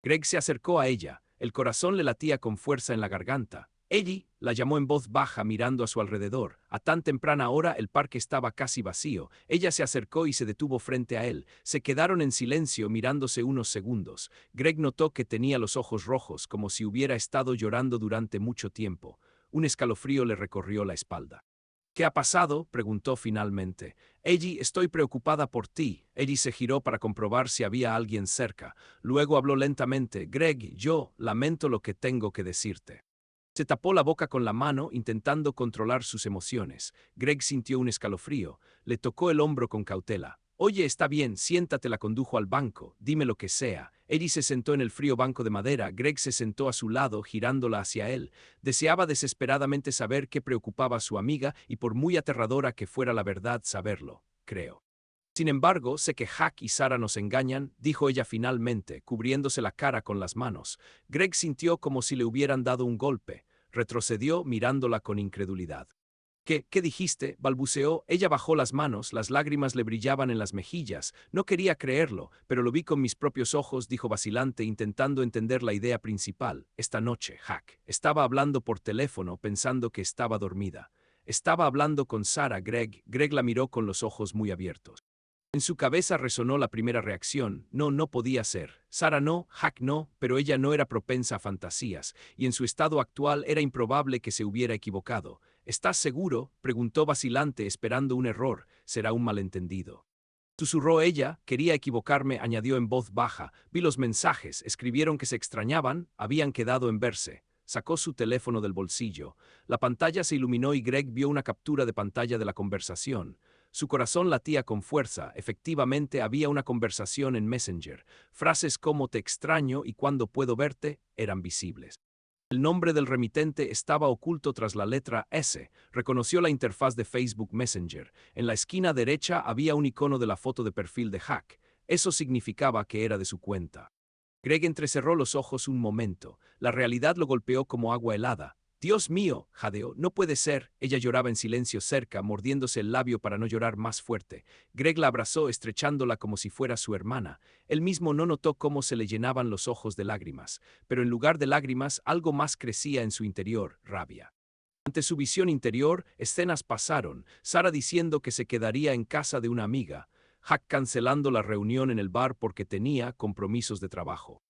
Greg se acercó a ella. El corazón le latía con fuerza en la garganta. Ellie la llamó en voz baja mirando a su alrededor. A tan temprana hora el parque estaba casi vacío. Ella se acercó y se detuvo frente a él. Se quedaron en silencio mirándose unos segundos. Greg notó que tenía los ojos rojos, como si hubiera estado llorando durante mucho tiempo. Un escalofrío le recorrió la espalda. ¿Qué ha pasado?, preguntó finalmente. Ellie, estoy preocupada por ti. Ellie se giró para comprobar si había alguien cerca. Luego habló lentamente. Greg, yo lamento lo que tengo que decirte. Se tapó la boca con la mano, intentando controlar sus emociones. Greg sintió un escalofrío. Le tocó el hombro con cautela. Oye, está bien, siéntate, la condujo al banco. Dime lo que sea. Ellie se sentó en el frío banco de madera. Greg se sentó a su lado, girándola hacia él. Deseaba desesperadamente saber qué preocupaba a su amiga y, por muy aterradora que fuera la verdad, saberlo, creo. Sin embargo, sé que Hack y Sarah nos engañan, dijo ella finalmente, cubriéndose la cara con las manos. Greg sintió como si le hubieran dado un golpe. Retrocedió mirándola con incredulidad. ¿Qué dijiste?, balbuceó. Ella bajó las manos, las lágrimas le brillaban en las mejillas. No quería creerlo, pero lo vi con mis propios ojos, dijo vacilante, intentando entender la idea principal. Esta noche, Hack estaba hablando por teléfono, pensando que estaba dormida. Estaba hablando con Sarah. Greg la miró con los ojos muy abiertos. En su cabeza resonó la primera reacción. No podía ser. Sarah no, Hack no, pero ella no era propensa a fantasías, y en su estado actual era improbable que se hubiera equivocado. ¿Estás seguro?, preguntó vacilante, esperando un error. Será un malentendido. Susurró ella. Quería equivocarme, añadió en voz baja. Vi los mensajes, escribieron que se extrañaban, habían quedado en verse. Sacó su teléfono del bolsillo. La pantalla se iluminó y Greg vio una captura de pantalla de la conversación. Su corazón latía con fuerza. Efectivamente, había una conversación en Messenger. Frases como "te extraño" y "cuándo puedo verte" eran visibles. El nombre del remitente estaba oculto tras la letra S. Reconoció la interfaz de Facebook Messenger. En la esquina derecha había un icono de la foto de perfil de Hack. Eso significaba que era de su cuenta. Greg entrecerró los ojos un momento. La realidad lo golpeó como agua helada. Dios mío, jadeó, no puede ser. Ella lloraba en silencio cerca, mordiéndose el labio para no llorar más fuerte. Greg la abrazó, estrechándola como si fuera su hermana. Él mismo no notó cómo se le llenaban los ojos de lágrimas, pero en lugar de lágrimas, algo más crecía en su interior: rabia. Ante su visión interior, escenas pasaron. Sarah diciendo que se quedaría en casa de una amiga. Hack cancelando la reunión en el bar porque tenía compromisos de trabajo.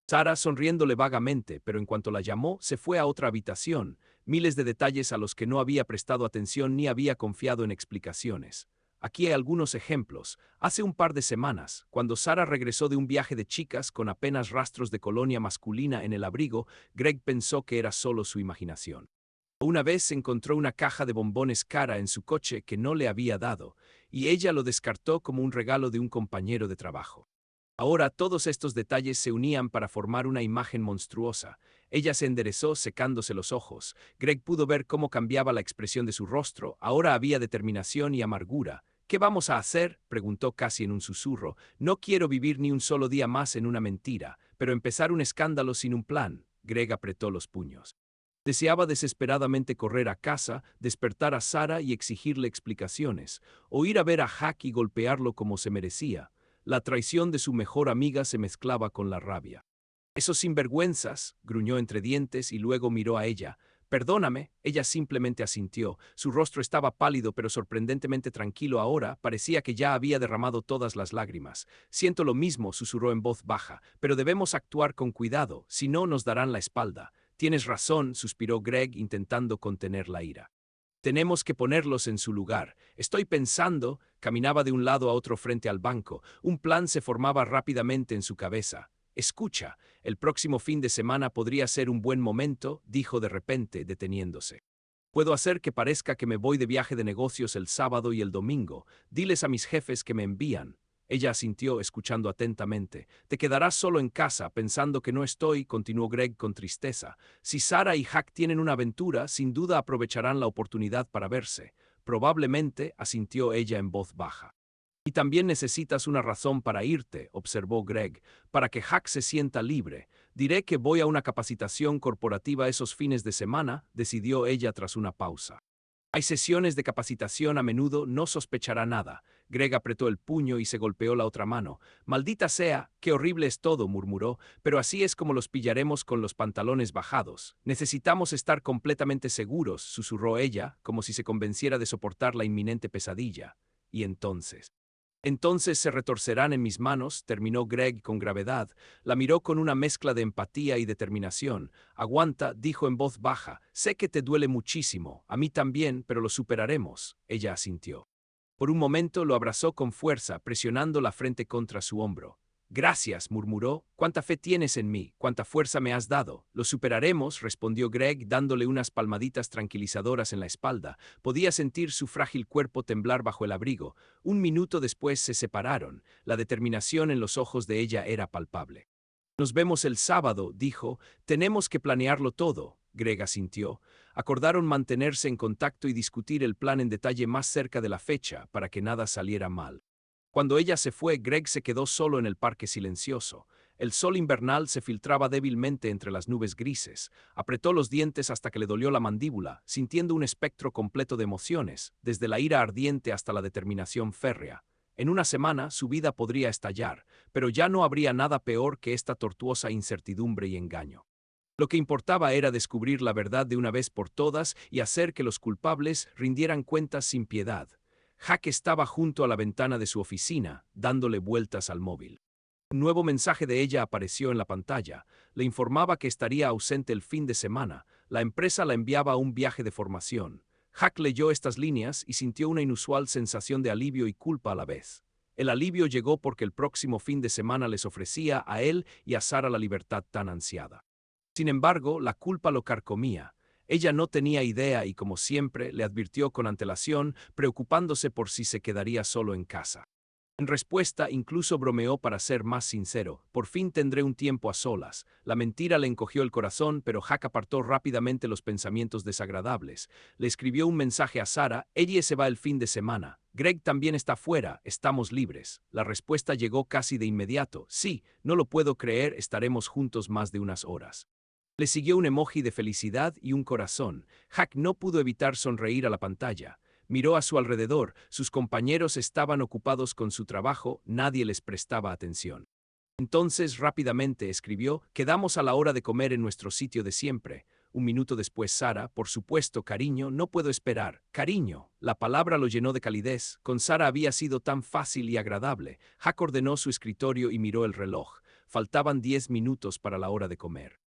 Sarah sonriéndole vagamente, pero en cuanto la llamó, se fue a otra habitación. Miles de detalles a los que no había prestado atención ni había confiado en explicaciones. Aquí hay algunos ejemplos. Hace un par de semanas, cuando Sarah regresó de un viaje de chicas con apenas rastros de colonia masculina en el abrigo, Greg pensó que era solo su imaginación. Una vez encontró una caja de bombones cara en su coche que no le había dado, y ella lo descartó como un regalo de un compañero de trabajo. Ahora todos estos detalles se unían para formar una imagen monstruosa. Ella se enderezó, secándose los ojos. Greg pudo ver cómo cambiaba la expresión de su rostro. Ahora había determinación y amargura. ¿Qué vamos a hacer?, preguntó casi en un susurro. No quiero vivir ni un solo día más en una mentira, pero empezar un escándalo sin un plan. Greg apretó los puños. Deseaba desesperadamente correr a casa, despertar a Sarah y exigirle explicaciones, o ir a ver a Hack y golpearlo como se merecía. La traición de su mejor amiga se mezclaba con la rabia. «Esos sinvergüenzas», gruñó entre dientes y luego miró a ella. «Perdóname». Ella simplemente asintió. Su rostro estaba pálido pero sorprendentemente tranquilo ahora. Parecía que ya había derramado todas las lágrimas. «Siento lo mismo», susurró en voz baja, «pero debemos actuar con cuidado, si no nos darán la espalda». «Tienes razón», suspiró Greg, intentando contener la ira. «Tenemos que ponerlos en su lugar. Estoy pensando». Caminaba de un lado a otro frente al banco. Un plan se formaba rápidamente en su cabeza. «Escucha, el próximo fin de semana podría ser un buen momento», dijo de repente, deteniéndose. «Puedo hacer que parezca que me voy de viaje de negocios el sábado y el domingo. Diles a mis jefes que me envían». Ella asintió, escuchando atentamente. «Te quedarás solo en casa, pensando que no estoy», continuó Greg con tristeza. «Si Sarah y Hack tienen una aventura, sin duda aprovecharán la oportunidad para verse». «Probablemente», asintió ella en voz baja. «Y también necesitas una razón para irte», observó Greg, «para que Hack se sienta libre. Diré que voy a una capacitación corporativa esos fines de semana», decidió ella tras una pausa. «Hay sesiones de capacitación a menudo, no sospechará nada». Greg apretó el puño y se golpeó la otra mano. «Maldita sea, qué horrible es todo», murmuró, «pero así es como los pillaremos con los pantalones bajados. Necesitamos estar completamente seguros», susurró ella, como si se convenciera de soportar la inminente pesadilla. Y entonces Entonces se retorcerán en mis manos, terminó Greg con gravedad. La miró con una mezcla de empatía y determinación. Aguanta, dijo en voz baja. Sé que te duele muchísimo, a mí también, pero lo superaremos. Ella asintió. Por un momento lo abrazó con fuerza, presionando la frente contra su hombro. Gracias, murmuró. ¿Cuánta fe tienes en mí? ¿Cuánta fuerza me has dado? Lo superaremos, respondió Greg, dándole unas palmaditas tranquilizadoras en la espalda. Podía sentir su frágil cuerpo temblar bajo el abrigo. Un minuto después se separaron. La determinación en los ojos de ella era palpable. Nos vemos el sábado, dijo. Tenemos que planearlo todo. Greg asintió. Acordaron mantenerse en contacto y discutir el plan en detalle más cerca de la fecha, para que nada saliera mal. Cuando ella se fue, Greg se quedó solo en el parque silencioso. El sol invernal se filtraba débilmente entre las nubes grises. Apretó los dientes hasta que le dolió la mandíbula, sintiendo un espectro completo de emociones, desde la ira ardiente hasta la determinación férrea. En una semana su vida podría estallar, pero ya no habría nada peor que esta tortuosa incertidumbre y engaño. Lo que importaba era descubrir la verdad de una vez por todas y hacer que los culpables rindieran cuentas sin piedad. Hack estaba junto a la ventana de su oficina, dándole vueltas al móvil. Un nuevo mensaje de ella apareció en la pantalla. Le informaba que estaría ausente el fin de semana. La empresa la enviaba a un viaje de formación. Hack leyó estas líneas y sintió una inusual sensación de alivio y culpa a la vez. El alivio llegó porque el próximo fin de semana les ofrecía a él y a Sara la libertad tan ansiada. Sin embargo, la culpa lo carcomía. Ella no tenía idea y, como siempre, le advirtió con antelación, preocupándose por si se quedaría solo en casa. En respuesta, incluso bromeó para ser más sincero. Por fin tendré un tiempo a solas. La mentira le encogió el corazón, pero Hack apartó rápidamente los pensamientos desagradables. Le escribió un mensaje a Sara. Ella se va el fin de semana. Greg también está fuera. Estamos libres. La respuesta llegó casi de inmediato. Sí, no lo puedo creer. Estaremos juntos más de unas horas. Le siguió un emoji de felicidad y un corazón. Hack no pudo evitar sonreír a la pantalla. Miró a su alrededor. Sus compañeros estaban ocupados con su trabajo, nadie les prestaba atención. Entonces rápidamente escribió: quedamos a la hora de comer en nuestro sitio de siempre. Un minuto después Sara: por supuesto, cariño, no puedo esperar. Cariño. La palabra lo llenó de calidez. Con Sara había sido tan fácil y agradable. Hack ordenó su escritorio y miró el reloj. Faltaban 10 minutos para la hora de comer.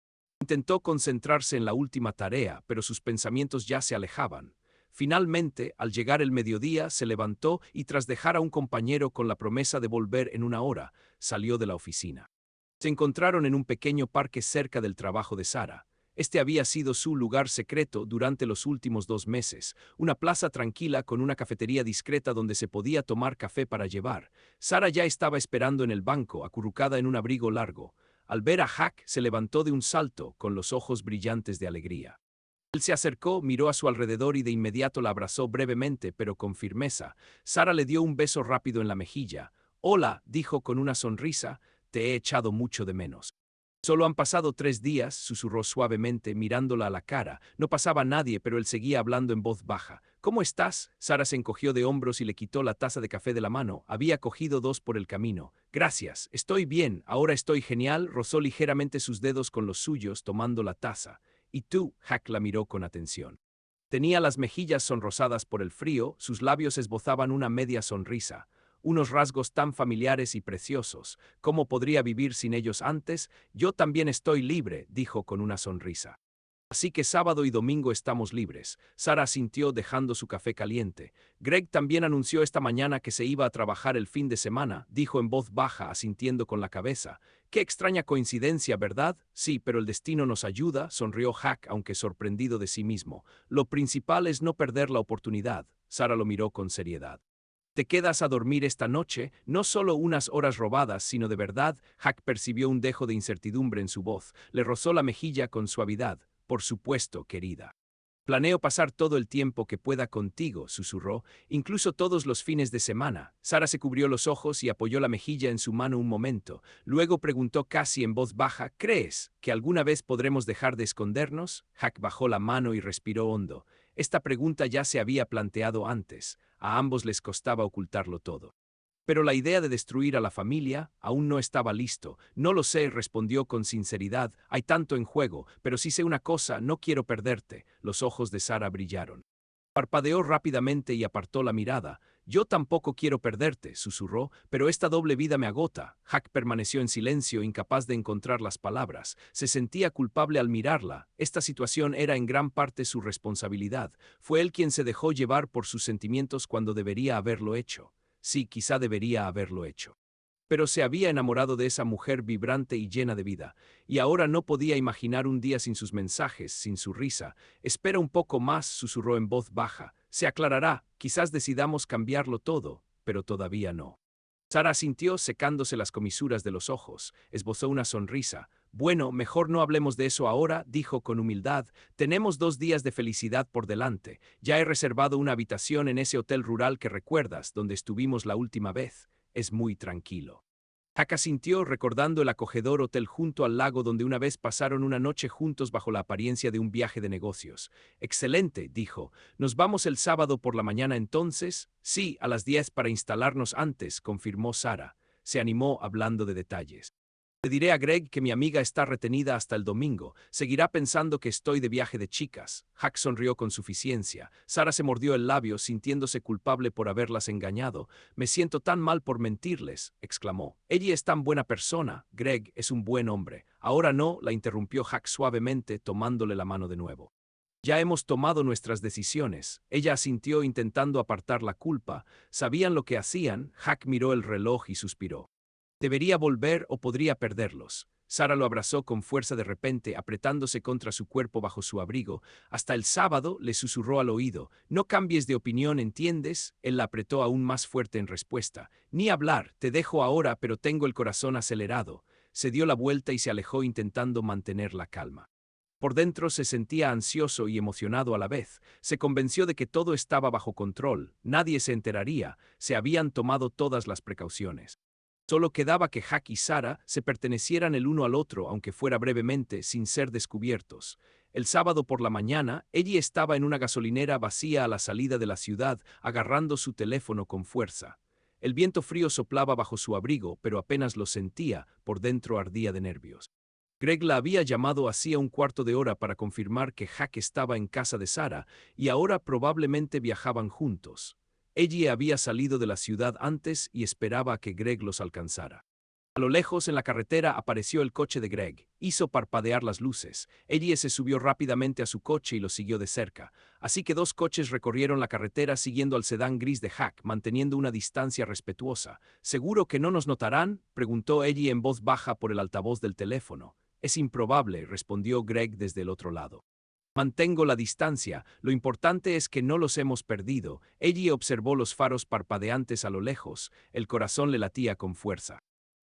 Intentó concentrarse en la última tarea, pero sus pensamientos ya se alejaban. Finalmente, al llegar el mediodía, se levantó y, tras dejar a un compañero con la promesa de volver en una hora, salió de la oficina. Se encontraron en un pequeño parque cerca del trabajo de Sara. Este había sido su lugar secreto durante los últimos 2 meses, una plaza tranquila con una cafetería discreta donde se podía tomar café para llevar. Sara ya estaba esperando en el banco, acurrucada en un abrigo largo. Al ver a Hack, se levantó de un salto, con los ojos brillantes de alegría. Él se acercó, miró a su alrededor y de inmediato la abrazó brevemente, pero con firmeza. Sara le dio un beso rápido en la mejilla. «Hola», dijo con una sonrisa, «te he echado mucho de menos». «Solo han pasado 3 días», susurró suavemente, mirándola a la cara. No pasaba nadie, pero él seguía hablando en voz baja. «¿Cómo estás?». Sara se encogió de hombros y le quitó la taza de café de la mano. Había cogido 2 por el camino. «Gracias, estoy bien, ahora estoy genial», rozó ligeramente sus dedos con los suyos, tomando la taza. «¿Y tú?». Hack la miró con atención. Tenía las mejillas sonrosadas por el frío, sus labios esbozaban una media sonrisa. Unos rasgos tan familiares y preciosos. ¿Cómo podría vivir sin ellos antes? «Yo también estoy libre», dijo con una sonrisa. «Así que sábado y domingo estamos libres». Sara asintió dejando su café caliente. «Greg también anunció esta mañana que se iba a trabajar el fin de semana», dijo en voz baja, asintiendo con la cabeza. «Qué extraña coincidencia, ¿verdad?». «Sí, pero el destino nos ayuda», sonrió Hack, aunque sorprendido de sí mismo. «Lo principal es no perder la oportunidad». Sara lo miró con seriedad. «¿Te quedas a dormir esta noche?». «No solo unas horas robadas, sino de verdad». Hack percibió un dejo de incertidumbre en su voz. Le rozó la mejilla con suavidad. «Por supuesto, querida. Planeo pasar todo el tiempo que pueda contigo», susurró, «incluso todos los fines de semana». Sara se cubrió los ojos y apoyó la mejilla en su mano un momento. Luego preguntó casi en voz baja: «¿Crees que alguna vez podremos dejar de escondernos?». Hack bajó la mano y respiró hondo. Esta pregunta ya se había planteado antes. A ambos les costaba ocultarlo todo. Pero la idea de destruir a la familia aún no estaba listo. «No lo sé», respondió con sinceridad. «Hay tanto en juego, pero sí sé una cosa, no quiero perderte». Los ojos de Sara brillaron. Parpadeó rápidamente y apartó la mirada. Yo tampoco quiero perderte, susurró, pero esta doble vida me agota. Hack permaneció en silencio, incapaz de encontrar las palabras. Se sentía culpable al mirarla. Esta situación era en gran parte su responsabilidad. Fue él quien se dejó llevar por sus sentimientos cuando debería haberlo hecho. Sí, quizá debería haberlo hecho. Pero se había enamorado de esa mujer vibrante y llena de vida, y ahora no podía imaginar un día sin sus mensajes, sin su risa. Espera un poco más, susurró en voz baja. Se aclarará, quizás decidamos cambiarlo todo, pero todavía no. Sara asintió, secándose las comisuras de los ojos. Esbozó una sonrisa. Bueno, mejor no hablemos de eso ahora, dijo con humildad. Tenemos 2 días de felicidad por delante. Ya he reservado una habitación en ese hotel rural que recuerdas, donde estuvimos la última vez. Es muy tranquilo. Hack asintió, recordando el acogedor hotel junto al lago donde una vez pasaron una noche juntos bajo la apariencia de un viaje de negocios. Excelente, dijo. ¿Nos vamos el sábado por la mañana entonces? Sí, a las 10 para instalarnos antes, confirmó Sara. Se animó hablando de detalles. Le diré a Greg que mi amiga está retenida hasta el domingo. Seguirá pensando que estoy de viaje de chicas. Hack sonrió con suficiencia. Sara se mordió el labio, sintiéndose culpable por haberlas engañado. Me siento tan mal por mentirles, exclamó. Ella es tan buena persona. Greg es un buen hombre. Ahora no, la interrumpió Hack suavemente, tomándole la mano de nuevo. Ya hemos tomado nuestras decisiones. Ella asintió intentando apartar la culpa. Sabían lo que hacían. Hack miró el reloj y suspiró. Debería volver o podría perderlos. Sara lo abrazó con fuerza de repente, apretándose contra su cuerpo bajo su abrigo. Hasta el sábado, le susurró al oído. No cambies de opinión, ¿entiendes? Él la apretó aún más fuerte en respuesta. Ni hablar, te dejo ahora, pero tengo el corazón acelerado. Se dio la vuelta y se alejó intentando mantener la calma. Por dentro se sentía ansioso y emocionado a la vez. Se convenció de que todo estaba bajo control. Nadie se enteraría. Se habían tomado todas las precauciones. Solo quedaba que Hack y Sara se pertenecieran el uno al otro, aunque fuera brevemente, sin ser descubiertos. El sábado por la mañana, ella estaba en una gasolinera vacía a la salida de la ciudad, agarrando su teléfono con fuerza. El viento frío soplaba bajo su abrigo, pero apenas lo sentía, por dentro ardía de nervios. Greg la había llamado hacía un cuarto de hora para confirmar que Hack estaba en casa de Sara, y ahora probablemente viajaban juntos. Ella había salido de la ciudad antes y esperaba a que Greg los alcanzara. A lo lejos, en la carretera, apareció el coche de Greg. Hizo parpadear las luces. Ellie se subió rápidamente a su coche y lo siguió de cerca. Así que 2 coches recorrieron la carretera siguiendo al sedán gris de Hack, manteniendo una distancia respetuosa. ¿Seguro que no nos notarán?, preguntó Ellie en voz baja por el altavoz del teléfono. Es improbable, respondió Greg desde el otro lado. Mantengo la distancia, lo importante es que no los hemos perdido. Ellie observó los faros parpadeantes a lo lejos, el corazón le latía con fuerza.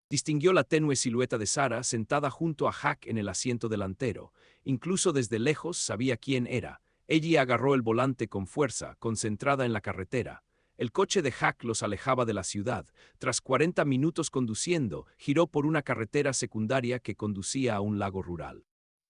Distinguió la tenue silueta de Sara sentada junto a Hack en el asiento delantero. Incluso desde lejos sabía quién era. Ellie agarró el volante con fuerza, concentrada en la carretera. El coche de Hack los alejaba de la ciudad. Tras 40 minutos conduciendo, giró por una carretera secundaria que conducía a un lago rural.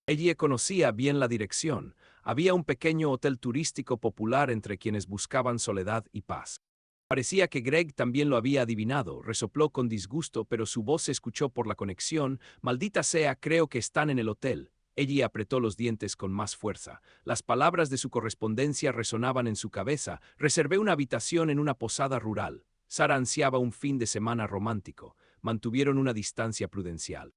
Ellie conocía bien la dirección. Había un pequeño hotel turístico popular entre quienes buscaban soledad y paz. Parecía que Greg también lo había adivinado. Resopló con disgusto, pero su voz se escuchó por la conexión. Maldita sea, creo que están en el hotel. Ellie apretó los dientes con más fuerza. Las palabras de su correspondencia resonaban en su cabeza. Reservé una habitación en una posada rural. Sara ansiaba un fin de semana romántico. Mantuvieron una distancia prudencial.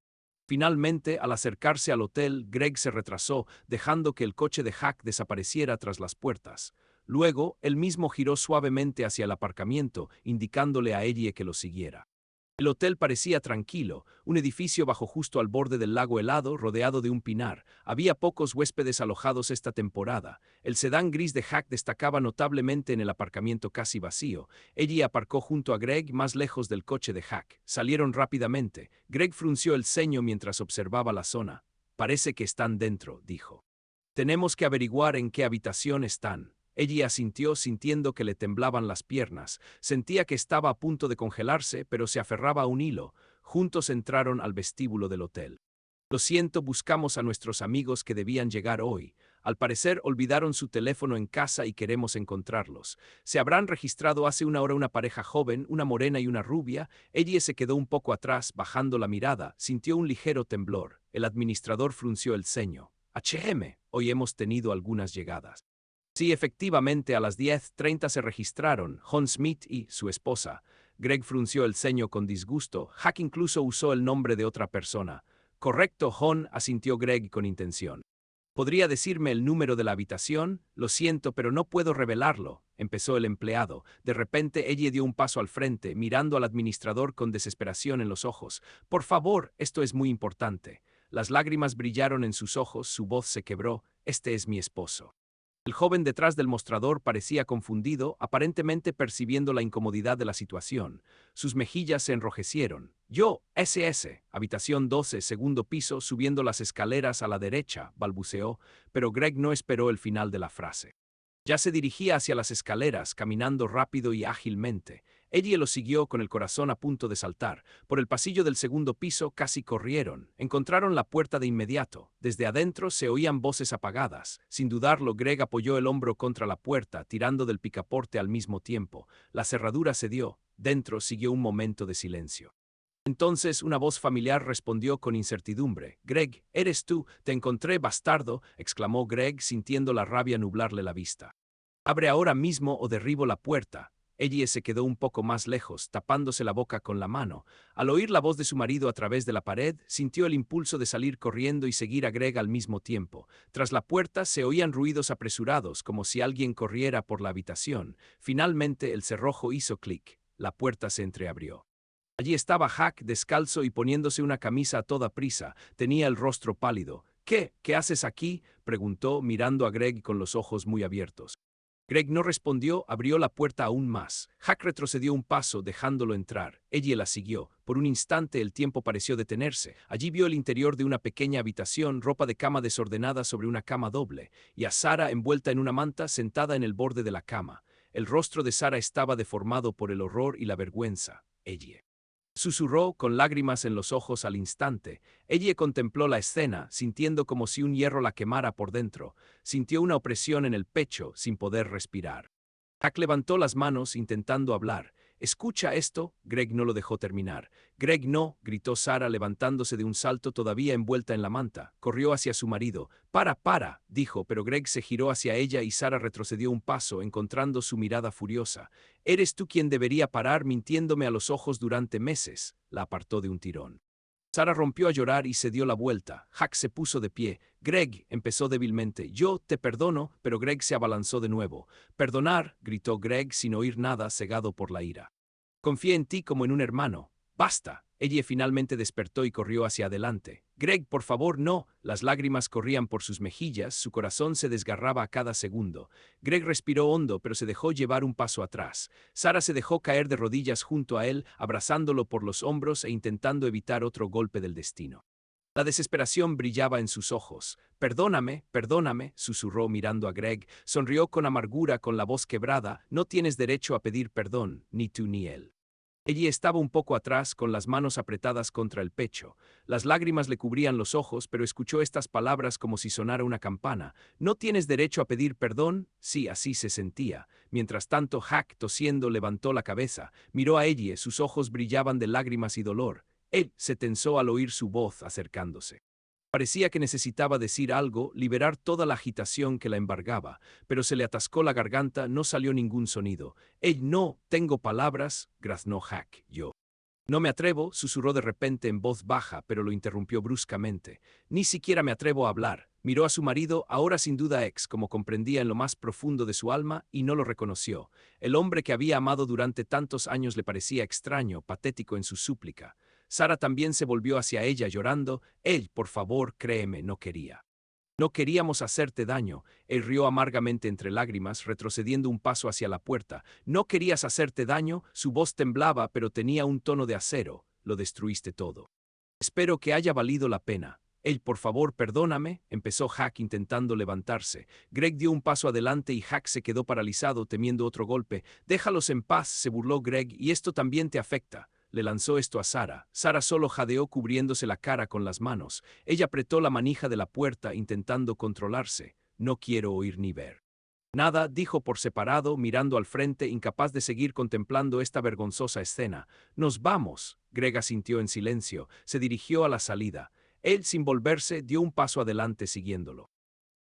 Finalmente, al acercarse al hotel, Greg se retrasó, dejando que el coche de Hack desapareciera tras las puertas. Luego, él mismo giró suavemente hacia el aparcamiento, indicándole a Ellie que lo siguiera. El hotel parecía tranquilo, un edificio bajo justo al borde del lago helado, rodeado de un pinar. Había pocos huéspedes alojados esta temporada. El sedán gris de Hack destacaba notablemente en el aparcamiento casi vacío. Ellie aparcó junto a Greg, más lejos del coche de Hack. Salieron rápidamente. Greg frunció el ceño mientras observaba la zona. Parece que están dentro, dijo. Tenemos que averiguar en qué habitación están. Ellie asintió, sintiendo que le temblaban las piernas. Sentía que estaba a punto de congelarse, pero se aferraba a un hilo. Juntos entraron al vestíbulo del hotel. Lo siento, buscamos a nuestros amigos que debían llegar hoy. Al parecer olvidaron su teléfono en casa y queremos encontrarlos. Se habrán registrado hace una hora una pareja joven, una morena y una rubia. Ellie se quedó un poco atrás, bajando la mirada. Sintió un ligero temblor. El administrador frunció el ceño. Hoy hemos tenido algunas llegadas. Sí, efectivamente, a las 10:30 se registraron John Smith y su esposa. Greg frunció el ceño con disgusto. Hack incluso usó el nombre de otra persona. Correcto, John, asintió Greg con intención. ¿Podría decirme el número de la habitación? Lo siento, pero no puedo revelarlo, empezó el empleado. De repente, ella dio un paso al frente, mirando al administrador con desesperación en los ojos. Por favor, esto es muy importante. Las lágrimas brillaron en sus ojos, su voz se quebró. Este es mi esposo. El joven detrás del mostrador parecía confundido, aparentemente percibiendo la incomodidad de la situación. Sus mejillas se enrojecieron. Yo, SS, habitación 12, segundo piso, subiendo las escaleras a la derecha, balbuceó, pero Greg no esperó el final de la frase. Ya se dirigía hacia las escaleras, caminando rápido y ágilmente. Ella lo siguió con el corazón a punto de saltar. Por el pasillo del segundo piso casi corrieron. Encontraron la puerta de inmediato. Desde adentro se oían voces apagadas. Sin dudarlo, Greg apoyó el hombro contra la puerta, tirando del picaporte al mismo tiempo. La cerradura cedió. Dentro siguió un momento de silencio. Entonces una voz familiar respondió con incertidumbre. «Greg, ¿eres tú? Te encontré, bastardo», exclamó Greg, sintiendo la rabia nublarle la vista. «Abre ahora mismo o derribo la puerta». Ellie se quedó un poco más lejos, tapándose la boca con la mano. Al oír la voz de su marido a través de la pared, sintió el impulso de salir corriendo y seguir a Greg al mismo tiempo. Tras la puerta se oían ruidos apresurados, como si alguien corriera por la habitación. Finalmente el cerrojo hizo clic. La puerta se entreabrió. Allí estaba Hack, descalzo y poniéndose una camisa a toda prisa. Tenía el rostro pálido. ¿Qué haces aquí?, preguntó, mirando a Greg con los ojos muy abiertos. Greg no respondió, abrió la puerta aún más. Hack retrocedió un paso, dejándolo entrar. Ella la siguió. Por un instante el tiempo pareció detenerse. Allí vio el interior de una pequeña habitación, ropa de cama desordenada sobre una cama doble, y a Sarah envuelta en una manta sentada en el borde de la cama. El rostro de Sarah estaba deformado por el horror y la vergüenza. Ella susurró con lágrimas en los ojos al instante. Ella contempló la escena, sintiendo como si un hierro la quemara por dentro. Sintió una opresión en el pecho, sin poder respirar. Hack levantó las manos, intentando hablar. «¿Escucha esto?», Greg no lo dejó terminar. «Greg, no», gritó Sarah, levantándose de un salto todavía envuelta en la manta. Corrió hacia su marido. Para», dijo, pero Greg se giró hacia ella y Sarah retrocedió un paso, encontrando su mirada furiosa. «Eres tú quien debería parar mintiéndome a los ojos durante meses», la apartó de un tirón. Sarah rompió a llorar y se dio la vuelta. Hack se puso de pie. «Greg», empezó débilmente. «Yo te perdono», pero Greg se abalanzó de nuevo. «Perdonar», gritó Greg sin oír nada, cegado por la ira. «Confié en ti como en un hermano». «Basta». Ella finalmente despertó y corrió hacia adelante. «Greg, por favor, no». Las lágrimas corrían por sus mejillas, su corazón se desgarraba a cada segundo. Greg respiró hondo, pero se dejó llevar un paso atrás. Sarah se dejó caer de rodillas junto a él, abrazándolo por los hombros e intentando evitar otro golpe del destino. La desesperación brillaba en sus ojos. Perdóname», susurró mirando a Greg. Sonrió con amargura, con la voz quebrada. «No tienes derecho a pedir perdón, ni tú ni él». Ella estaba un poco atrás, con las manos apretadas contra el pecho. Las lágrimas le cubrían los ojos, pero escuchó estas palabras como si sonara una campana. «¿No tienes derecho a pedir perdón?». Sí, así se sentía. Mientras tanto, Hack, tosiendo, levantó la cabeza. Miró a ella, sus ojos brillaban de lágrimas y dolor. Él se tensó al oír su voz acercándose. Parecía que necesitaba decir algo, liberar toda la agitación que la embargaba, pero se le atascó la garganta, no salió ningún sonido. «No tengo palabras», graznó Hack. «Yo no me atrevo», susurró de repente en voz baja, pero lo interrumpió bruscamente. «Ni siquiera me atrevo a hablar». Miró a su marido, ahora sin duda ex, como comprendía en lo más profundo de su alma, y no lo reconoció. El hombre que había amado durante tantos años le parecía extraño, patético en su súplica. Sarah también se volvió hacia ella llorando. «Él, por favor, créeme, no quería. No queríamos hacerte daño». Él rió amargamente entre lágrimas, retrocediendo un paso hacia la puerta. «No querías hacerte daño». Su voz temblaba, pero tenía un tono de acero. «Lo destruiste todo. Espero que haya valido la pena». «Él, por favor, perdóname», empezó Hack intentando levantarse. Greg dio un paso adelante y Hack se quedó paralizado, temiendo otro golpe. «Déjalos en paz», se burló Greg, «y esto también te afecta». Le lanzó esto a Sarah. Sarah solo jadeó cubriéndose la cara con las manos. Ella apretó la manija de la puerta intentando controlarse. «No quiero oír ni ver nada», dijo por separado, mirando al frente, incapaz de seguir contemplando esta vergonzosa escena. «Nos vamos». Greg asintió en silencio. Se dirigió a la salida. Él, sin volverse, dio un paso adelante siguiéndolo.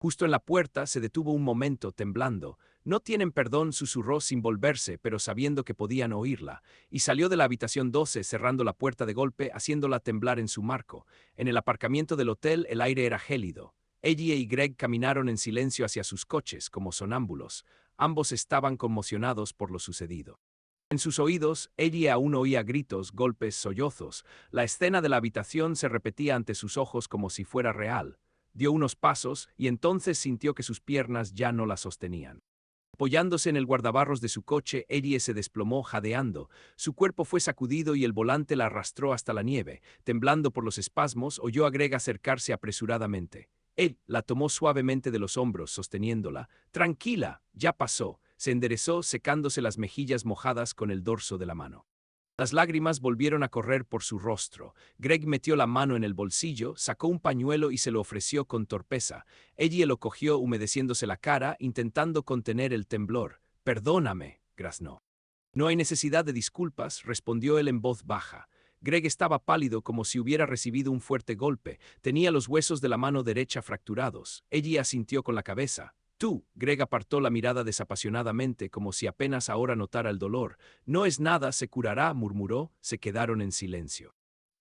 Justo en la puerta se detuvo un momento, temblando. «No tienen perdón», susurró sin volverse, pero sabiendo que podían oírla, y salió de la habitación 12 cerrando la puerta de golpe, haciéndola temblar en su marco. En el aparcamiento del hotel el aire era gélido. Ellie y Greg caminaron en silencio hacia sus coches, como sonámbulos. Ambos estaban conmocionados por lo sucedido. En sus oídos, Ellie aún oía gritos, golpes, sollozos. La escena de la habitación se repetía ante sus ojos como si fuera real. Dio unos pasos y entonces sintió que sus piernas ya no la sostenían. Apoyándose en el guardabarros de su coche, Ellie se desplomó jadeando. Su cuerpo fue sacudido y el volante la arrastró hasta la nieve. Temblando por los espasmos, oyó a Greg acercarse apresuradamente. Él la tomó suavemente de los hombros, sosteniéndola. «Tranquila, ya pasó». Se enderezó, secándose las mejillas mojadas con el dorso de la mano. Las lágrimas volvieron a correr por su rostro. Greg metió la mano en el bolsillo, sacó un pañuelo y se lo ofreció con torpeza. Ellie lo cogió humedeciéndose la cara, intentando contener el temblor. «Perdóname», graznó. «No hay necesidad de disculpas», respondió él en voz baja. Greg estaba pálido como si hubiera recibido un fuerte golpe. Tenía los huesos de la mano derecha fracturados. Ellie asintió con la cabeza. «Tú», Greg apartó la mirada desapasionadamente como si apenas ahora notara el dolor. «No es nada, se curará», murmuró. Se quedaron en silencio.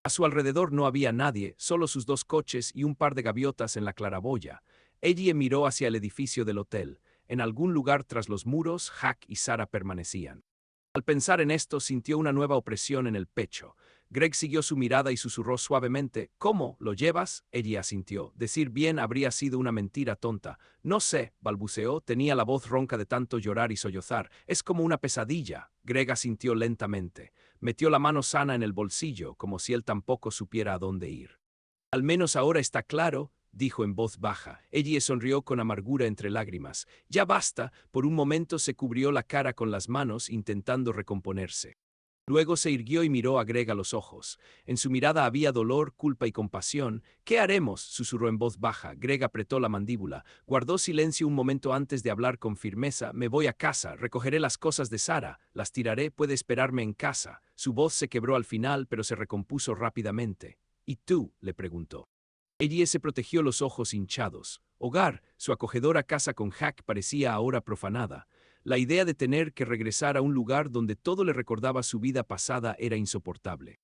A su alrededor no había nadie, solo sus dos coches y un par de gaviotas en la claraboya. Ellie miró hacia el edificio del hotel. En algún lugar tras los muros, Jack y Sarah permanecían. Al pensar en esto, sintió una nueva opresión en el pecho. Greg siguió su mirada y susurró suavemente. «¿Cómo? ¿Lo llevas?» Ella asintió. Decir bien habría sido una mentira tonta. «No sé», balbuceó, tenía la voz ronca de tanto llorar y sollozar. «Es como una pesadilla». Greg asintió lentamente. Metió la mano sana en el bolsillo, como si él tampoco supiera a dónde ir. «Al menos ahora está claro», dijo en voz baja. Ellie sonrió con amargura entre lágrimas. «Ya basta». Por un momento se cubrió la cara con las manos, intentando recomponerse. Luego se irguió y miró a Greg a los ojos. En su mirada había dolor, culpa y compasión. «¿Qué haremos?», susurró en voz baja. Greg apretó la mandíbula. Guardó silencio un momento antes de hablar con firmeza. «Me voy a casa, recogeré las cosas de Sarah, las tiraré, puede esperarme en casa». Su voz se quebró al final, pero se recompuso rápidamente. «¿Y tú?», le preguntó. Ellie se protegió los ojos hinchados. Hogar, su acogedora casa con Jack parecía ahora profanada. La idea de tener que regresar a un lugar donde todo le recordaba su vida pasada era insoportable.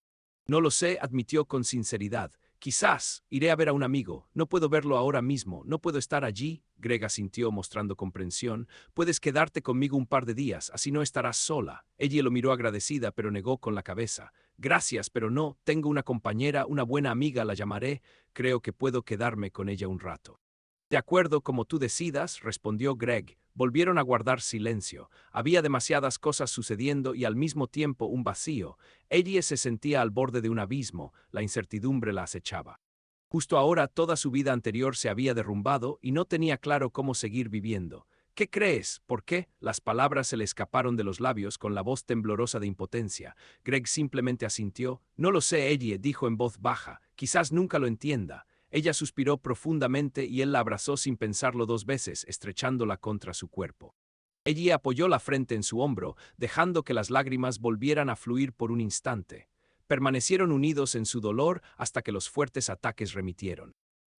«No lo sé», admitió con sinceridad. «Quizás iré a ver a un amigo. No puedo verlo ahora mismo. No puedo estar allí». Greg asintió mostrando comprensión. «Puedes quedarte conmigo un par de días, así no estarás sola». Ella lo miró agradecida, pero negó con la cabeza. «Gracias, pero no. Tengo una compañera, una buena amiga, la llamaré. Creo que puedo quedarme con ella un rato». «De acuerdo, como tú decidas», respondió Greg. Volvieron a guardar silencio. Había demasiadas cosas sucediendo y al mismo tiempo un vacío. Ellie se sentía al borde de un abismo, la incertidumbre la acechaba. Justo ahora toda su vida anterior se había derrumbado y no tenía claro cómo seguir viviendo. «¿Qué crees? ¿Por qué?». Las palabras se le escaparon de los labios con la voz temblorosa de impotencia. Greg simplemente asintió. «No lo sé», Ellie dijo en voz baja. «Quizás nunca lo entienda». Ella suspiró profundamente y él la abrazó sin pensarlo dos veces, estrechándola contra su cuerpo. Ella apoyó la frente en su hombro, dejando que las lágrimas volvieran a fluir por un instante. Permanecieron unidos en su dolor hasta que los fuertes ataques remitieron.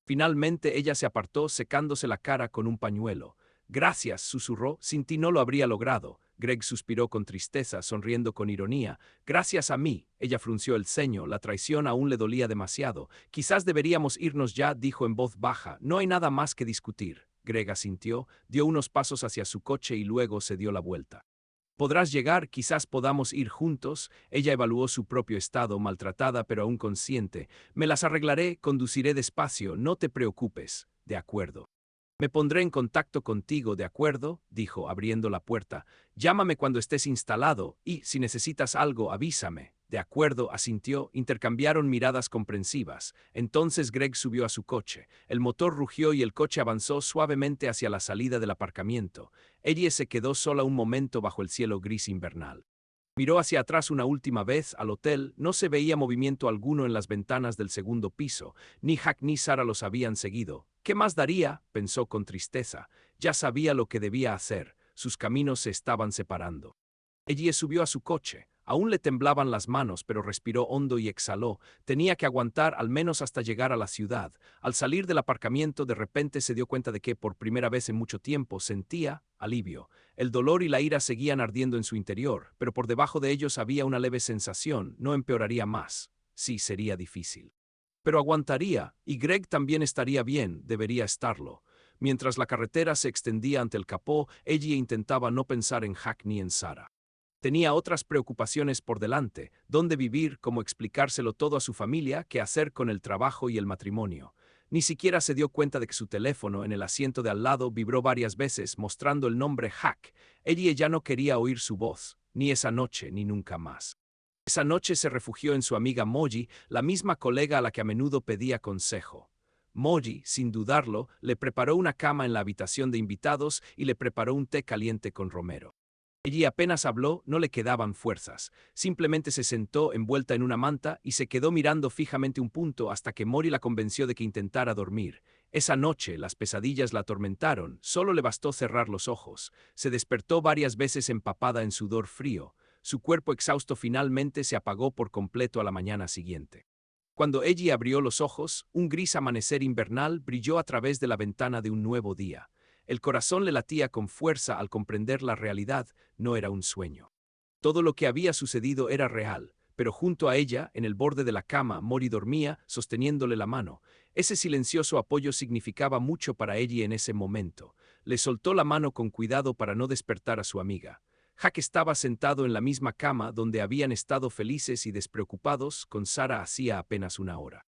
Finalmente ella se apartó, secándose la cara con un pañuelo. «Gracias», susurró, «sin ti no lo habría logrado». Greg suspiró con tristeza, sonriendo con ironía. «Gracias a mí». Ella frunció el ceño, la traición aún le dolía demasiado. «Quizás deberíamos irnos ya», dijo en voz baja. «No hay nada más que discutir». Greg asintió, dio unos pasos hacia su coche y luego se dio la vuelta. «Podrás llegar, quizás podamos ir juntos». Ella evaluó su propio estado, maltratada pero aún consciente. «Me las arreglaré, conduciré despacio, no te preocupes». «De acuerdo». «Me pondré en contacto contigo, ¿de acuerdo?», dijo, abriendo la puerta. «Llámame cuando estés instalado y, si necesitas algo, avísame». «De acuerdo», asintió. Intercambiaron miradas comprensivas. Entonces Greg subió a su coche. El motor rugió y el coche avanzó suavemente hacia la salida del aparcamiento. Ellie se quedó sola un momento bajo el cielo gris invernal. Miró hacia atrás una última vez al hotel. No se veía movimiento alguno en las ventanas del segundo piso. Ni Jack ni Sarah los habían seguido. «¿Qué más daría?», pensó con tristeza. Ya sabía lo que debía hacer. Sus caminos se estaban separando. Ellie subió a su coche. Aún le temblaban las manos, pero respiró hondo y exhaló. Tenía que aguantar al menos hasta llegar a la ciudad. Al salir del aparcamiento, de repente se dio cuenta de que, por primera vez en mucho tiempo, sentía alivio. El dolor y la ira seguían ardiendo en su interior, pero por debajo de ellos había una leve sensación: no empeoraría más. Sí, sería difícil. Pero aguantaría, y Greg también estaría bien, debería estarlo. Mientras la carretera se extendía ante el capó, ella intentaba no pensar en Jack ni en Sarah. Tenía otras preocupaciones por delante: dónde vivir, cómo explicárselo todo a su familia, qué hacer con el trabajo y el matrimonio. Ni siquiera se dio cuenta de que su teléfono en el asiento de al lado vibró varias veces, mostrando el nombre Jack. Ella ya no quería oír su voz, ni esa noche ni nunca más. Esa noche se refugió en su amiga Molly, la misma colega a la que a menudo pedía consejo. Molly, sin dudarlo, le preparó una cama en la habitación de invitados y le preparó un té caliente con romero. Ella apenas habló, no le quedaban fuerzas. Simplemente se sentó envuelta en una manta y se quedó mirando fijamente un punto hasta que Molly la convenció de que intentara dormir. Esa noche las pesadillas la atormentaron, solo le bastó cerrar los ojos. Se despertó varias veces empapada en sudor frío. Su cuerpo exhausto finalmente se apagó por completo a la mañana siguiente. Cuando ella abrió los ojos, un gris amanecer invernal brilló a través de la ventana de un nuevo día. El corazón le latía con fuerza al comprender la realidad: no era un sueño. Todo lo que había sucedido era real, pero junto a ella, en el borde de la cama, Mori dormía, sosteniéndole la mano. Ese silencioso apoyo significaba mucho para ella en ese momento. Le soltó la mano con cuidado para no despertar a su amiga. Jack estaba sentado en la misma cama donde habían estado felices y despreocupados con Sarah hacía apenas una hora.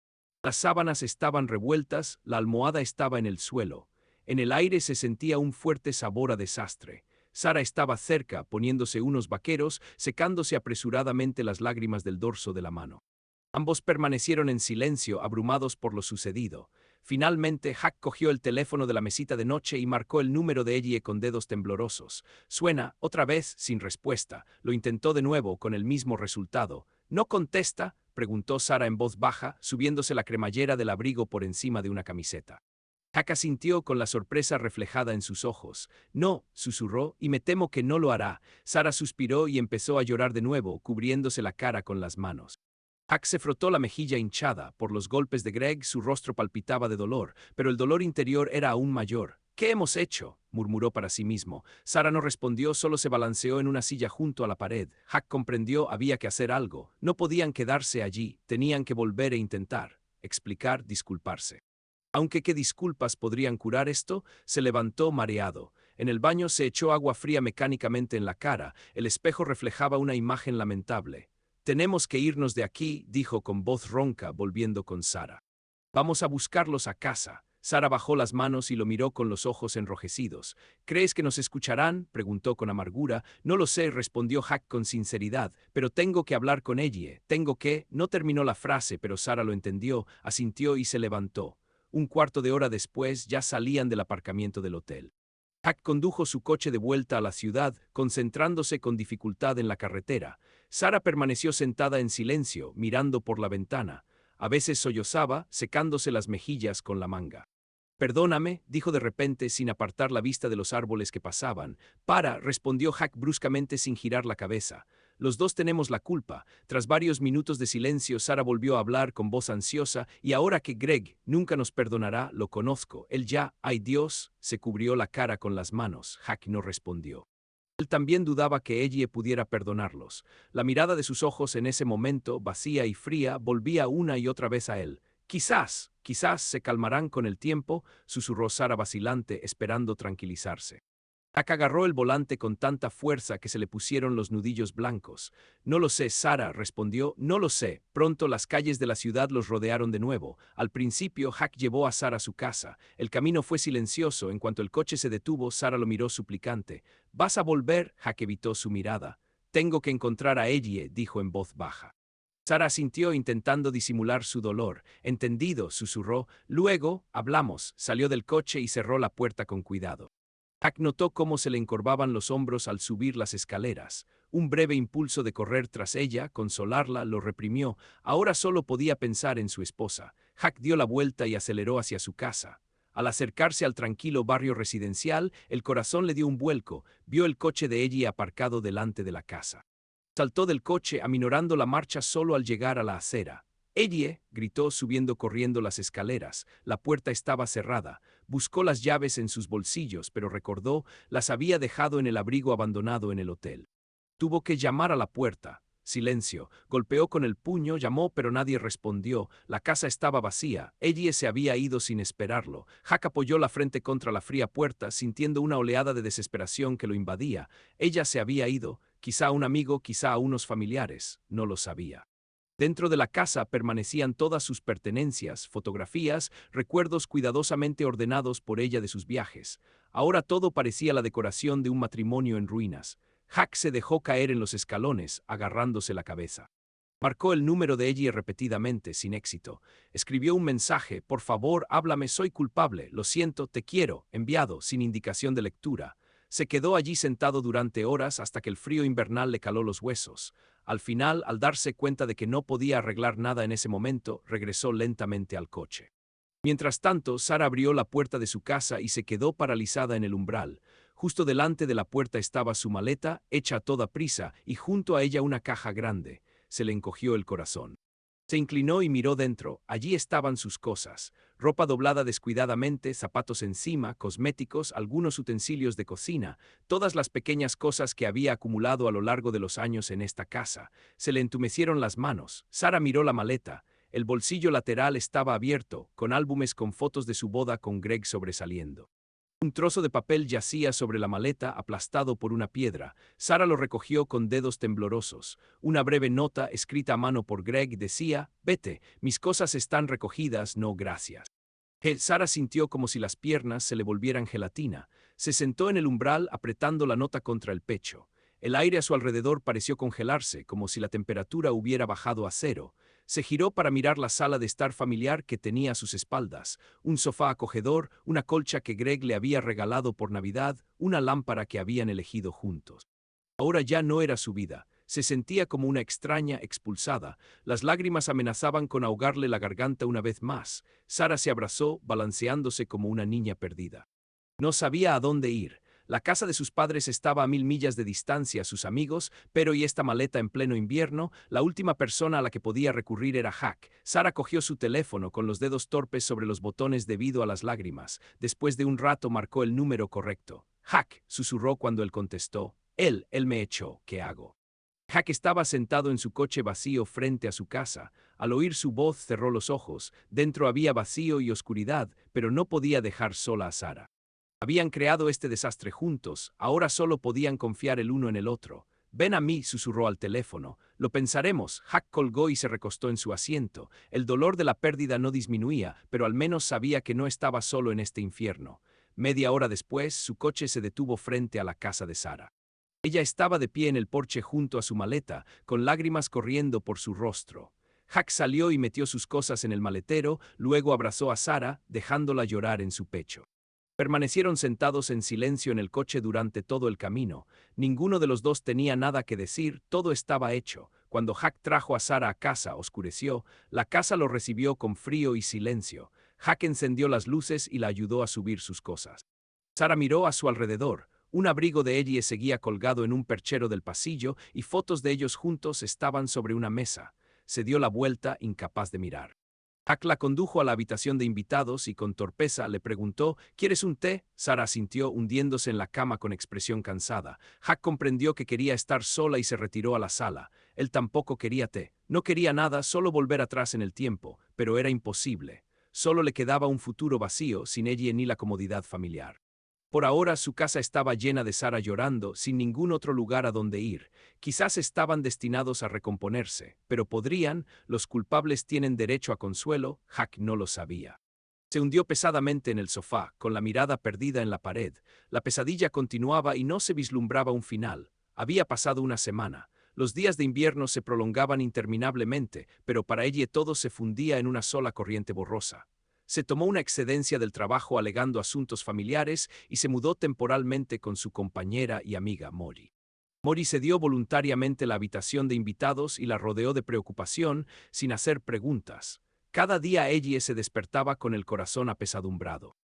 Las sábanas estaban revueltas, la almohada estaba en el suelo. En el aire se sentía un fuerte sabor a desastre. Sarah estaba cerca, poniéndose unos vaqueros, secándose apresuradamente las lágrimas del dorso de la mano. Ambos permanecieron en silencio, abrumados por lo sucedido. Finalmente, Jack cogió el teléfono de la mesita de noche y marcó el número de Ellie con dedos temblorosos. Suena, otra vez, sin respuesta. Lo intentó de nuevo, con el mismo resultado. ¿No contesta?, preguntó Sarah en voz baja, subiéndose la cremallera del abrigo por encima de una camiseta. Jack asintió con la sorpresa reflejada en sus ojos. No, susurró, y me temo que no lo hará. Sarah suspiró y empezó a llorar de nuevo, cubriéndose la cara con las manos. Jack se frotó la mejilla hinchada. Por los golpes de Greg su rostro palpitaba de dolor, pero el dolor interior era aún mayor. ¿Qué hemos hecho?, murmuró para sí mismo. Sarah no respondió, solo se balanceó en una silla junto a la pared. Jack comprendió: había que hacer algo. No podían quedarse allí, tenían que volver e intentar. Explicar, disculparse. Aunque qué disculpas podrían curar esto, se levantó mareado. En el baño se echó agua fría mecánicamente en la cara. El espejo reflejaba una imagen lamentable. Tenemos que irnos de aquí, dijo con voz ronca, volviendo con Sarah. Vamos a buscarlos a casa. Sarah bajó las manos y lo miró con los ojos enrojecidos. ¿Crees que nos escucharán?, preguntó con amargura. No lo sé, respondió Jack con sinceridad, pero tengo que hablar con ella. Tengo que... No terminó la frase, pero Sarah lo entendió, asintió y se levantó. Un cuarto de hora después ya salían del aparcamiento del hotel. Jack condujo su coche de vuelta a la ciudad, concentrándose con dificultad en la carretera. Sarah permaneció sentada en silencio, mirando por la ventana. A veces sollozaba, secándose las mejillas con la manga. Perdóname, dijo de repente sin apartar la vista de los árboles que pasaban. Para, respondió Jack bruscamente sin girar la cabeza. Los dos tenemos la culpa. Tras varios minutos de silencio, Sarah volvió a hablar con voz ansiosa. Y ahora que Greg nunca nos perdonará, lo conozco. Él ya, ay Dios, se cubrió la cara con las manos. Jack no respondió. Él también dudaba que ella pudiera perdonarlos. La mirada de sus ojos en ese momento, vacía y fría, volvía una y otra vez a él. Quizás se calmarán con el tiempo, susurró Sarah vacilante, esperando tranquilizarse. Jack agarró el volante con tanta fuerza que se le pusieron los nudillos blancos. No lo sé, Sarah respondió, no lo sé. Pronto las calles de la ciudad los rodearon de nuevo. Al principio, Jack llevó a Sarah a su casa. El camino fue silencioso. En cuanto el coche se detuvo, Sarah lo miró suplicante. ¿Vas a volver? Jack evitó su mirada. Tengo que encontrar a Ellie, dijo en voz baja. Sarah asintió intentando disimular su dolor. Entendido, susurró. Luego, hablamos. Salió del coche y cerró la puerta con cuidado. Jack notó cómo se le encorvaban los hombros al subir las escaleras. Un breve impulso de correr tras ella, consolarla, lo reprimió. Ahora solo podía pensar en su esposa. Jack dio la vuelta y aceleró hacia su casa. Al acercarse al tranquilo barrio residencial, el corazón le dio un vuelco. Vio el coche de Ellie aparcado delante de la casa. Saltó del coche aminorando la marcha solo al llegar a la acera. «Ellie», gritó subiendo corriendo las escaleras. La puerta estaba cerrada. Buscó las llaves en sus bolsillos, pero recordó, las había dejado en el abrigo abandonado en el hotel. Tuvo que llamar a la puerta. Silencio. Golpeó con el puño, llamó, pero nadie respondió. La casa estaba vacía. Ellie se había ido sin esperarlo. Jack apoyó la frente contra la fría puerta, sintiendo una oleada de desesperación que lo invadía. Ella se había ido, quizá a un amigo, quizá a unos familiares. No lo sabía. Dentro de la casa permanecían todas sus pertenencias, fotografías, recuerdos cuidadosamente ordenados por ella de sus viajes. Ahora todo parecía la decoración de un matrimonio en ruinas. Jack se dejó caer en los escalones, agarrándose la cabeza. Marcó el número de Ellie repetidamente, sin éxito. Escribió un mensaje: «Por favor, háblame, soy culpable, lo siento, te quiero», enviado, sin indicación de lectura. Se quedó allí sentado durante horas hasta que el frío invernal le caló los huesos. Al final, al darse cuenta de que no podía arreglar nada en ese momento, regresó lentamente al coche. Mientras tanto, Sara abrió la puerta de su casa y se quedó paralizada en el umbral. Justo delante de la puerta estaba su maleta, hecha a toda prisa, y junto a ella una caja grande. Se le encogió el corazón. Se inclinó y miró dentro. Allí estaban sus cosas: ropa doblada descuidadamente, zapatos encima, cosméticos, algunos utensilios de cocina, todas las pequeñas cosas que había acumulado a lo largo de los años en esta casa. Se le entumecieron las manos. Sara miró la maleta. El bolsillo lateral estaba abierto, con álbumes con fotos de su boda con Greg sobresaliendo. Un trozo de papel yacía sobre la maleta, aplastado por una piedra. Sara lo recogió con dedos temblorosos. Una breve nota, escrita a mano por Greg, decía: «Vete, mis cosas están recogidas, no gracias». Sara sintió como si las piernas se le volvieran gelatina. Se sentó en el umbral, apretando la nota contra el pecho. El aire a su alrededor pareció congelarse, como si la temperatura hubiera bajado a cero. Se giró para mirar la sala de estar familiar que tenía a sus espaldas: un sofá acogedor, una colcha que Greg le había regalado por Navidad, una lámpara que habían elegido juntos. Ahora ya no era su vida. Se sentía como una extraña expulsada. Las lágrimas amenazaban con ahogarle la garganta una vez más. Sara se abrazó, balanceándose como una niña perdida. No sabía a dónde ir. La casa de sus padres estaba a 1000 millas de distancia, sus amigos, pero y esta maleta en pleno invierno. La última persona a la que podía recurrir era Jack. Sara cogió su teléfono con los dedos torpes sobre los botones debido a las lágrimas. Después de un rato marcó el número correcto. «Jack», susurró cuando él contestó. Él me echó, ¿qué hago?» Jack estaba sentado en su coche vacío frente a su casa. Al oír su voz cerró los ojos. Dentro había vacío y oscuridad, pero no podía dejar sola a Sara. Habían creado este desastre juntos, ahora solo podían confiar el uno en el otro. «Ven a mí», susurró al teléfono. «Lo pensaremos». Jack colgó y se recostó en su asiento. El dolor de la pérdida no disminuía, pero al menos sabía que no estaba solo en este infierno. Media hora después, su coche se detuvo frente a la casa de Sara. Ella estaba de pie en el porche junto a su maleta, con lágrimas corriendo por su rostro. Jack salió y metió sus cosas en el maletero, luego abrazó a Sara, dejándola llorar en su pecho. Permanecieron sentados en silencio en el coche durante todo el camino. Ninguno de los dos tenía nada que decir, todo estaba hecho. Cuando Jack trajo a Sara a casa, oscureció. La casa lo recibió con frío y silencio. Jack encendió las luces y la ayudó a subir sus cosas. Sara miró a su alrededor. Un abrigo de Ellie seguía colgado en un perchero del pasillo y fotos de ellos juntos estaban sobre una mesa. Se dio la vuelta, incapaz de mirar. Jack la condujo a la habitación de invitados y con torpeza le preguntó: «¿Quieres un té?». Sara asintió, hundiéndose en la cama con expresión cansada. Jack comprendió que quería estar sola y se retiró a la sala. Él tampoco quería té. No quería nada, solo volver atrás en el tiempo, pero era imposible. Solo le quedaba un futuro vacío, sin ella ni la comodidad familiar. Por ahora su casa estaba llena de Sara llorando, sin ningún otro lugar a donde ir. Quizás estaban destinados a recomponerse, pero podrían. Los culpables tienen derecho a consuelo. Jack no lo sabía. Se hundió pesadamente en el sofá, con la mirada perdida en la pared. La pesadilla continuaba y no se vislumbraba un final. Había pasado una semana. Los días de invierno se prolongaban interminablemente, pero para ella todo se fundía en una sola corriente borrosa. Se tomó una excedencia del trabajo alegando asuntos familiares y se mudó temporalmente con su compañera y amiga Mori. Mori cedió voluntariamente la habitación de invitados y la rodeó de preocupación, sin hacer preguntas. Cada día Ellie se despertaba con el corazón apesadumbrado.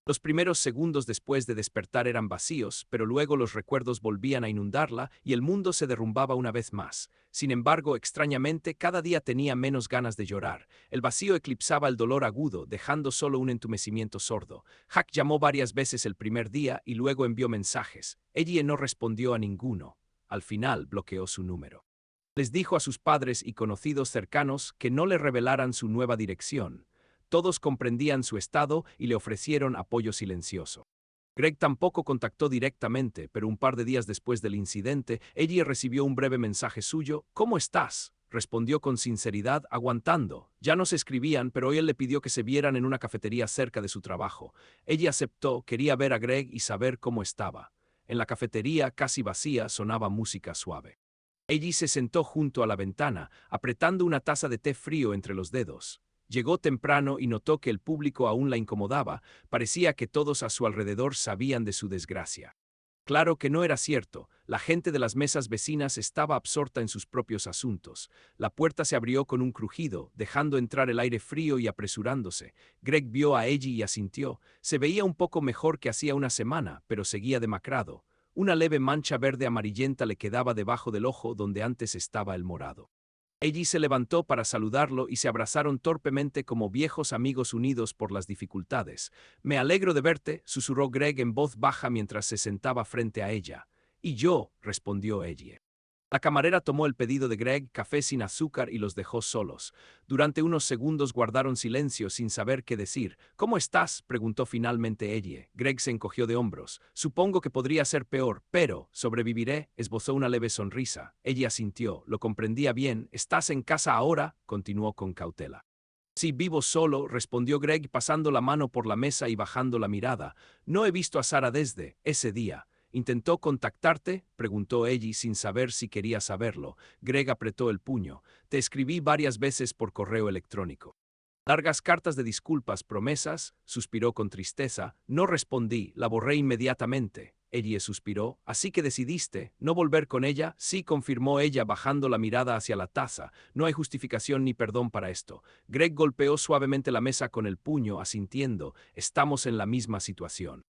Los primeros segundos después de despertar eran vacíos, pero luego los recuerdos volvían a inundarla y el mundo se derrumbaba una vez más. Sin embargo, extrañamente, cada día tenía menos ganas de llorar. El vacío eclipsaba el dolor agudo, dejando solo un entumecimiento sordo. Hack llamó varias veces el primer día y luego envió mensajes. Ellie no respondió a ninguno. Al final, bloqueó su número. Les dijo a sus padres y conocidos cercanos que no le revelaran su nueva dirección. Todos comprendían su estado y le ofrecieron apoyo silencioso. Greg tampoco contactó directamente, pero un par de días después del incidente, Ellie recibió un breve mensaje suyo. ¿Cómo estás?, respondió con sinceridad, aguantando. Ya no se escribían, pero hoy él le pidió que se vieran en una cafetería cerca de su trabajo. Ella aceptó, quería ver a Greg y saber cómo estaba. En la cafetería, casi vacía, sonaba música suave. Ellie se sentó junto a la ventana, apretando una taza de té frío entre los dedos. Llegó temprano y notó que el público aún la incomodaba. Parecía que todos a su alrededor sabían de su desgracia. Claro que no era cierto. La gente de las mesas vecinas estaba absorta en sus propios asuntos. La puerta se abrió con un crujido, dejando entrar el aire frío y apresurándose. Greg vio a Ellie y asintió. Se veía un poco mejor que hacía una semana, pero seguía demacrado. Una leve mancha verde amarillenta le quedaba debajo del ojo donde antes estaba el morado. Ellie se levantó para saludarlo y se abrazaron torpemente como viejos amigos unidos por las dificultades. Me alegro de verte, susurró Greg en voz baja mientras se sentaba frente a ella. Y yo, respondió Ellie. La camarera tomó el pedido de Greg, café sin azúcar, y los dejó solos. Durante unos segundos guardaron silencio sin saber qué decir. ¿Cómo estás?, preguntó finalmente Ellie. Greg se encogió de hombros. Supongo que podría ser peor, pero sobreviviré, esbozó una leve sonrisa. Ella asintió. Lo comprendía bien. ¿Estás en casa ahora?, continuó con cautela. Sí, vivo solo, respondió Greg pasando la mano por la mesa y bajando la mirada. No he visto a Sara desde ese día. ¿Intentó contactarte?, preguntó Ellie sin saber si quería saberlo. Greg apretó el puño. Te escribí varias veces por correo electrónico. Largas cartas de disculpas, promesas, suspiró con tristeza. No respondí, la borré inmediatamente. Ellie suspiró. Así que decidiste no volver con ella. Sí, confirmó ella bajando la mirada hacia la taza. No hay justificación ni perdón para esto. Greg golpeó suavemente la mesa con el puño, asintiendo. Estamos en la misma situación.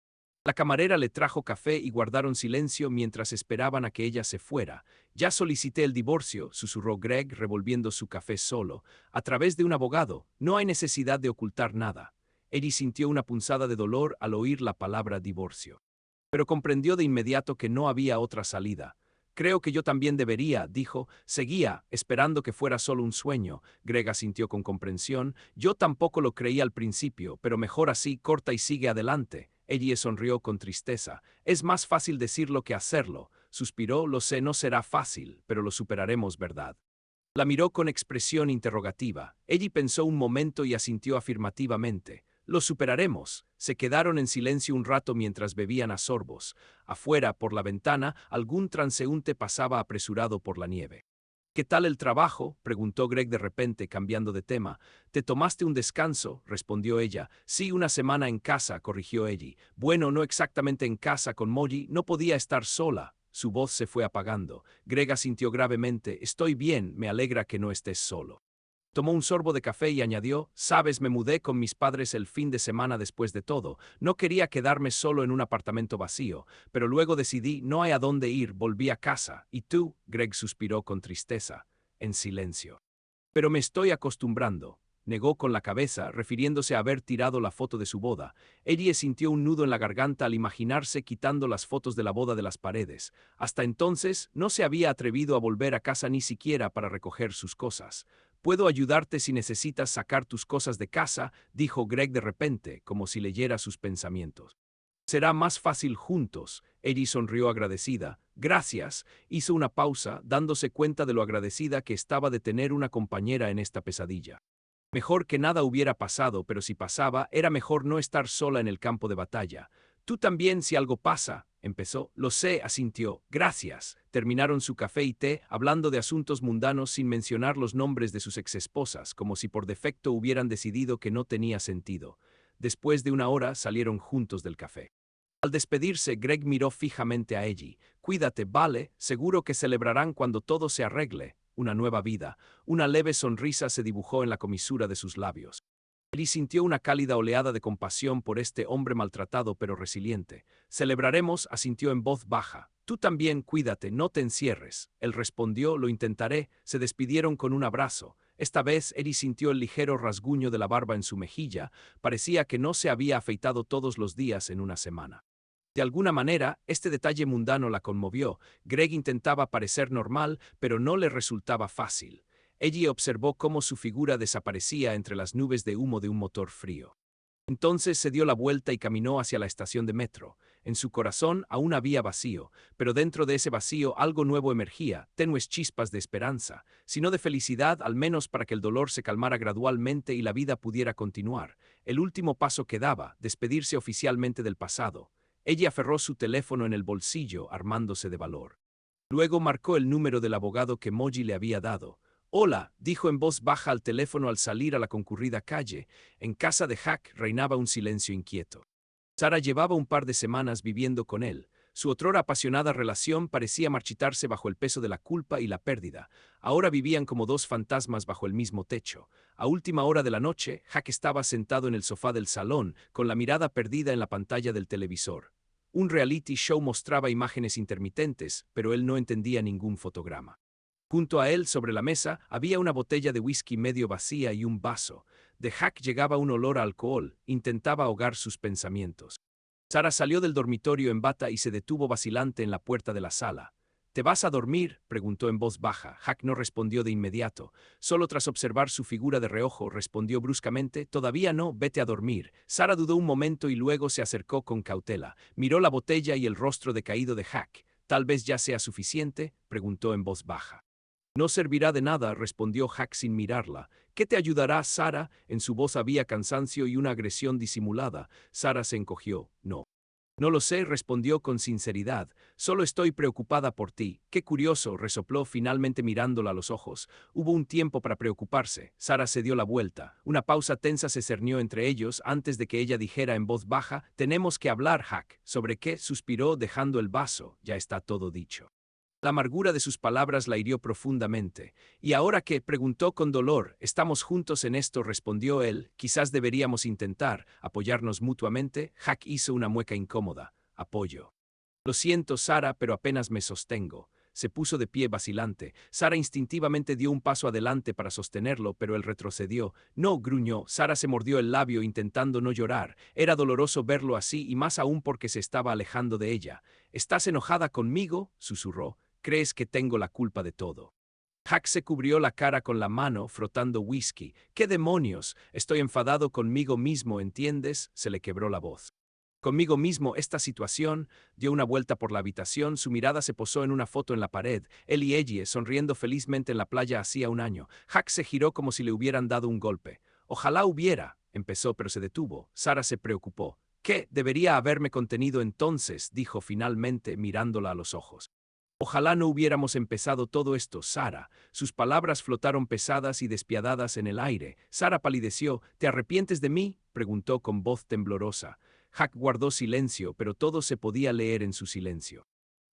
La camarera le trajo café y guardaron silencio mientras esperaban a que ella se fuera. Ya solicité el divorcio, susurró Greg revolviendo su café solo. A través de un abogado, no hay necesidad de ocultar nada. Ellie sintió una punzada de dolor al oír la palabra divorcio. Pero comprendió de inmediato que no había otra salida. Creo que yo también debería, dijo. Seguía, esperando que fuera solo un sueño. Greg asintió con comprensión. Yo tampoco lo creí al principio, pero mejor así, corta y sigue adelante. Ellie sonrió con tristeza. Es más fácil decirlo que hacerlo. Suspiró. Lo sé, no será fácil, pero lo superaremos, ¿verdad? La miró con expresión interrogativa. Ellie pensó un momento y asintió afirmativamente. Lo superaremos. Se quedaron en silencio un rato mientras bebían a sorbos. Afuera, por la ventana, algún transeúnte pasaba apresurado por la nieve. ¿Qué tal el trabajo?, preguntó Greg de repente, cambiando de tema. ¿Te tomaste un descanso?, respondió ella. Sí, una semana en casa, corrigió Ellie. Bueno, no exactamente en casa con Molly, no podía estar sola. Su voz se fue apagando. Greg asintió gravemente. Estoy bien, me alegra que no estés solo. Tomó un sorbo de café y añadió, sabes, me mudé con mis padres el fin de semana después de todo. No quería quedarme solo en un apartamento vacío, pero luego decidí, no hay a dónde ir, volví a casa. ¿Y tú?, Greg suspiró con tristeza, en silencio. Pero me estoy acostumbrando, negó con la cabeza, refiriéndose a haber tirado la foto de su boda. Ellie sintió un nudo en la garganta al imaginarse quitando las fotos de la boda de las paredes. Hasta entonces, no se había atrevido a volver a casa ni siquiera para recoger sus cosas. Puedo ayudarte si necesitas sacar tus cosas de casa, dijo Greg de repente, como si leyera sus pensamientos. Será más fácil juntos. Ellie sonrió agradecida. Gracias. Hizo una pausa, dándose cuenta de lo agradecida que estaba de tener una compañera en esta pesadilla. Mejor que nada hubiera pasado, pero si pasaba, era mejor no estar sola en el campo de batalla. Tú también, si algo pasa, empezó. Lo sé, asintió. Gracias. Terminaron su café y té, hablando de asuntos mundanos sin mencionar los nombres de sus exesposas, como si por defecto hubieran decidido que no tenía sentido. Después de una hora salieron juntos del café. Al despedirse, Greg miró fijamente a Ellie. Cuídate, vale, seguro que celebrarán cuando todo se arregle. Una nueva vida. Una leve sonrisa se dibujó en la comisura de sus labios. Ellie sintió una cálida oleada de compasión por este hombre maltratado pero resiliente. Celebraremos, asintió en voz baja. Tú también, cuídate, no te encierres. Él respondió, lo intentaré. Se despidieron con un abrazo. Esta vez Ellie sintió el ligero rasguño de la barba en su mejilla. Parecía que no se había afeitado todos los días en una semana. De alguna manera, este detalle mundano la conmovió. Greg intentaba parecer normal, pero no le resultaba fácil. Ellie observó cómo su figura desaparecía entre las nubes de humo de un motor frío. Entonces se dio la vuelta y caminó hacia la estación de metro. En su corazón aún había vacío, pero dentro de ese vacío algo nuevo emergía, tenues chispas de esperanza, sino de felicidad, al menos para que el dolor se calmara gradualmente y la vida pudiera continuar. El último paso quedaba, despedirse oficialmente del pasado. Ella aferró su teléfono en el bolsillo, armándose de valor. Luego marcó el número del abogado que Moji le había dado. Hola, dijo en voz baja al teléfono al salir a la concurrida calle. En casa de Hack reinaba un silencio inquieto. Sara llevaba un par de semanas viviendo con él. Su otrora apasionada relación parecía marchitarse bajo el peso de la culpa y la pérdida. Ahora vivían como dos fantasmas bajo el mismo techo. A última hora de la noche, Hack estaba sentado en el sofá del salón, con la mirada perdida en la pantalla del televisor. Un reality show mostraba imágenes intermitentes, pero él no entendía ningún fotograma. Junto a él, sobre la mesa, había una botella de whisky medio vacía y un vaso. De Hack llegaba un olor a alcohol. Intentaba ahogar sus pensamientos. Sara salió del dormitorio en bata y se detuvo vacilante en la puerta de la sala. ¿Te vas a dormir?, preguntó en voz baja. Hack no respondió de inmediato. Solo tras observar su figura de reojo, respondió bruscamente, «Todavía no, vete a dormir». Sara dudó un momento y luego se acercó con cautela. Miró la botella y el rostro decaído de Hack. «¿Tal vez ya sea suficiente?», preguntó en voz baja. «No servirá de nada», respondió Hack sin mirarla. «¿Qué te ayudará, Sara?». En su voz había cansancio y una agresión disimulada. Sara se encogió. «No. No lo sé», respondió con sinceridad. «Solo estoy preocupada por ti». «Qué curioso», resopló finalmente mirándola a los ojos. Hubo un tiempo para preocuparse. Sara se dio la vuelta. Una pausa tensa se cernió entre ellos antes de que ella dijera en voz baja, «Tenemos que hablar, Hack». «¿Sobre qué?», suspiró dejando el vaso. «Ya está todo dicho». La amargura de sus palabras la hirió profundamente. «¿Y ahora qué?», preguntó con dolor. «Estamos juntos en esto», respondió él. «Quizás deberíamos intentar apoyarnos mutuamente». Hack hizo una mueca incómoda. «Apoyo». «Lo siento, Sara, pero apenas me sostengo». Se puso de pie vacilante. Sara instintivamente dio un paso adelante para sostenerlo, pero él retrocedió. «No», gruñó. Sara se mordió el labio intentando no llorar. Era doloroso verlo así y más aún porque se estaba alejando de ella. «¿Estás enojada conmigo?», susurró. «¿Crees que tengo la culpa de todo?». Hack se cubrió la cara con la mano, frotando whisky. «¿Qué demonios? Estoy enfadado conmigo mismo, ¿entiendes?». Se le quebró la voz. «Conmigo mismo, esta situación». Dio una vuelta por la habitación, su mirada se posó en una foto en la pared. Él y Ellie sonriendo felizmente en la playa hacía un año. Hack se giró como si le hubieran dado un golpe. «Ojalá hubiera», empezó, pero se detuvo. Sara se preocupó. «¿Qué? Debería haberme contenido entonces», dijo finalmente, mirándola a los ojos. «Ojalá no hubiéramos empezado todo esto, Sara». Sus palabras flotaron pesadas y despiadadas en el aire. Sara palideció. «¿Te arrepientes de mí?», preguntó con voz temblorosa. Hack guardó silencio, pero todo se podía leer en su silencio.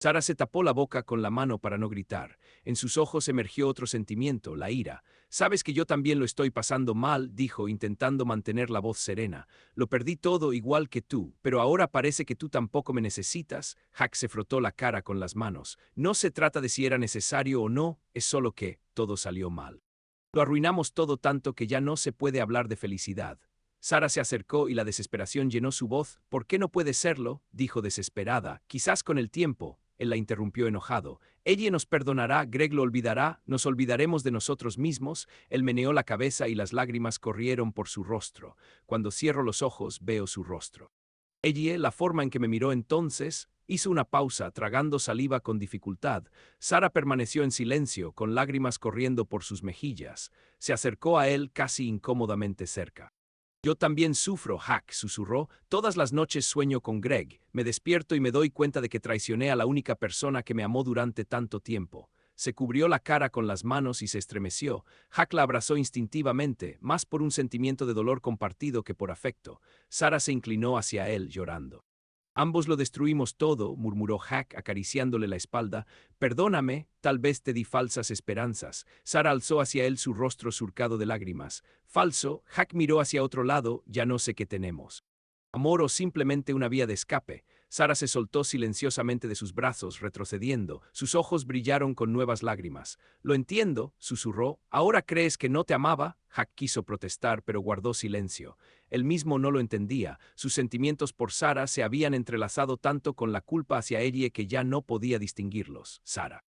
Sara se tapó la boca con la mano para no gritar. En sus ojos emergió otro sentimiento, la ira. «Sabes que yo también lo estoy pasando mal», dijo, intentando mantener la voz serena. «Lo perdí todo igual que tú, pero ahora parece que tú tampoco me necesitas». Hack se frotó la cara con las manos. «No se trata de si era necesario o no, es solo que todo salió mal. Lo arruinamos todo tanto que ya no se puede hablar de felicidad». Sara se acercó y la desesperación llenó su voz. «¿Por qué no puede serlo?», dijo desesperada. «Quizás con el tiempo». Él la interrumpió enojado. «Ella nos perdonará, Greg lo olvidará, nos olvidaremos de nosotros mismos». Él meneó la cabeza y las lágrimas corrieron por su rostro. «Cuando cierro los ojos veo su rostro». Ella, la forma en que me miró entonces, hizo una pausa, tragando saliva con dificultad. Sara permaneció en silencio, con lágrimas corriendo por sus mejillas. Se acercó a él casi incómodamente cerca. «Yo también sufro», Hack susurró. «Todas las noches sueño con Greg. Me despierto y me doy cuenta de que traicioné a la única persona que me amó durante tanto tiempo». Se cubrió la cara con las manos y se estremeció. Hack la abrazó instintivamente, más por un sentimiento de dolor compartido que por afecto. Sara se inclinó hacia él, llorando. Ambos lo destruimos todo, murmuró Hack acariciándole la espalda. Perdóname, tal vez te di falsas esperanzas. Sara alzó hacia él su rostro surcado de lágrimas. Falso, Hack miró hacia otro lado, ya no sé qué tenemos. Amor o simplemente una vía de escape. Sara se soltó silenciosamente de sus brazos, retrocediendo. Sus ojos brillaron con nuevas lágrimas. Lo entiendo, susurró. ¿Ahora crees que no te amaba? Hack quiso protestar, pero guardó silencio. Él mismo no lo entendía. Sus sentimientos por Sara se habían entrelazado tanto con la culpa hacia ella que ya no podía distinguirlos. Sara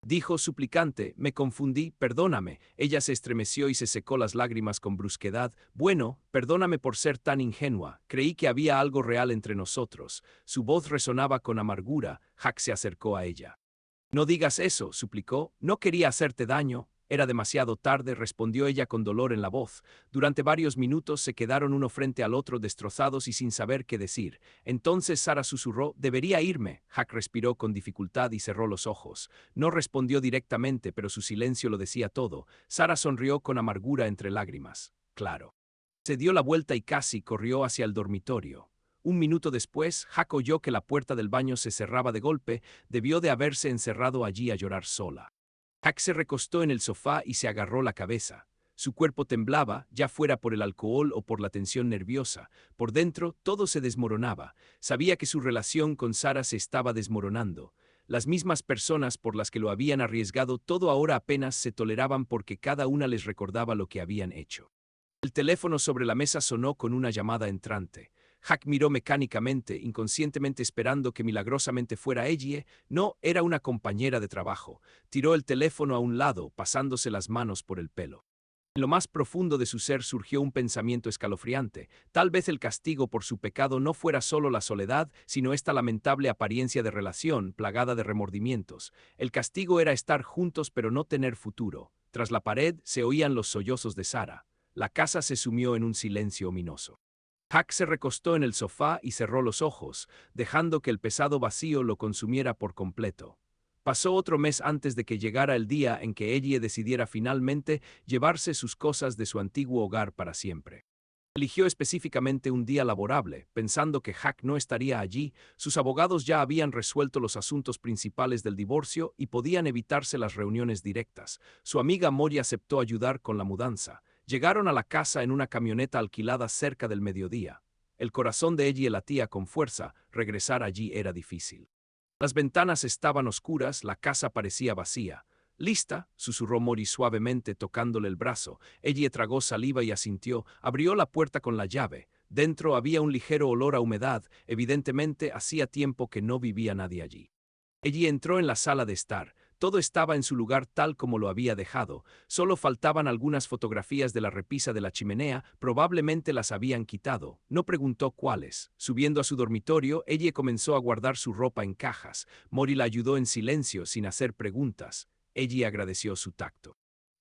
dijo suplicante, me confundí, perdóname. Ella se estremeció y se secó las lágrimas con brusquedad. Bueno, perdóname por ser tan ingenua. Creí que había algo real entre nosotros. Su voz resonaba con amargura. Hack se acercó a ella. No digas eso, suplicó. No quería hacerte daño. Era demasiado tarde, respondió ella con dolor en la voz. Durante varios minutos se quedaron uno frente al otro destrozados y sin saber qué decir. Entonces Sara susurró, debería irme. Hack respiró con dificultad y cerró los ojos. No respondió directamente, pero su silencio lo decía todo. Sara sonrió con amargura entre lágrimas. Claro. Se dio la vuelta y casi corrió hacia el dormitorio. Un minuto después, Hack oyó que la puerta del baño se cerraba de golpe. Debió de haberse encerrado allí a llorar sola. Hack se recostó en el sofá y se agarró la cabeza. Su cuerpo temblaba, ya fuera por el alcohol o por la tensión nerviosa. Por dentro, todo se desmoronaba. Sabía que su relación con Sara se estaba desmoronando. Las mismas personas por las que lo habían arriesgado todo ahora apenas se toleraban porque cada una les recordaba lo que habían hecho. El teléfono sobre la mesa sonó con una llamada entrante. Hack miró mecánicamente, inconscientemente esperando que milagrosamente fuera ella. No, era una compañera de trabajo. Tiró el teléfono a un lado, pasándose las manos por el pelo. En lo más profundo de su ser surgió un pensamiento escalofriante. Tal vez el castigo por su pecado no fuera solo la soledad, sino esta lamentable apariencia de relación, plagada de remordimientos. El castigo era estar juntos pero no tener futuro. Tras la pared se oían los sollozos de Sara. La casa se sumió en un silencio ominoso. Hack se recostó en el sofá y cerró los ojos, dejando que el pesado vacío lo consumiera por completo. Pasó otro mes antes de que llegara el día en que ella decidiera finalmente llevarse sus cosas de su antiguo hogar para siempre. Eligió específicamente un día laborable, pensando que Hack no estaría allí. Sus abogados ya habían resuelto los asuntos principales del divorcio y podían evitarse las reuniones directas. Su amiga Mori aceptó ayudar con la mudanza. Llegaron a la casa en una camioneta alquilada cerca del mediodía. El corazón de ella latía con fuerza. Regresar allí era difícil. Las ventanas estaban oscuras, la casa parecía vacía. «Lista», susurró Mori suavemente tocándole el brazo. Ella tragó saliva y asintió. Abrió la puerta con la llave. Dentro había un ligero olor a humedad. Evidentemente hacía tiempo que no vivía nadie allí. Ella entró en la sala de estar. Todo estaba en su lugar tal como lo había dejado. Solo faltaban algunas fotografías de la repisa de la chimenea, probablemente las habían quitado. No preguntó cuáles. Subiendo a su dormitorio, ella comenzó a guardar su ropa en cajas. Mori la ayudó en silencio, sin hacer preguntas. Ella agradeció su tacto.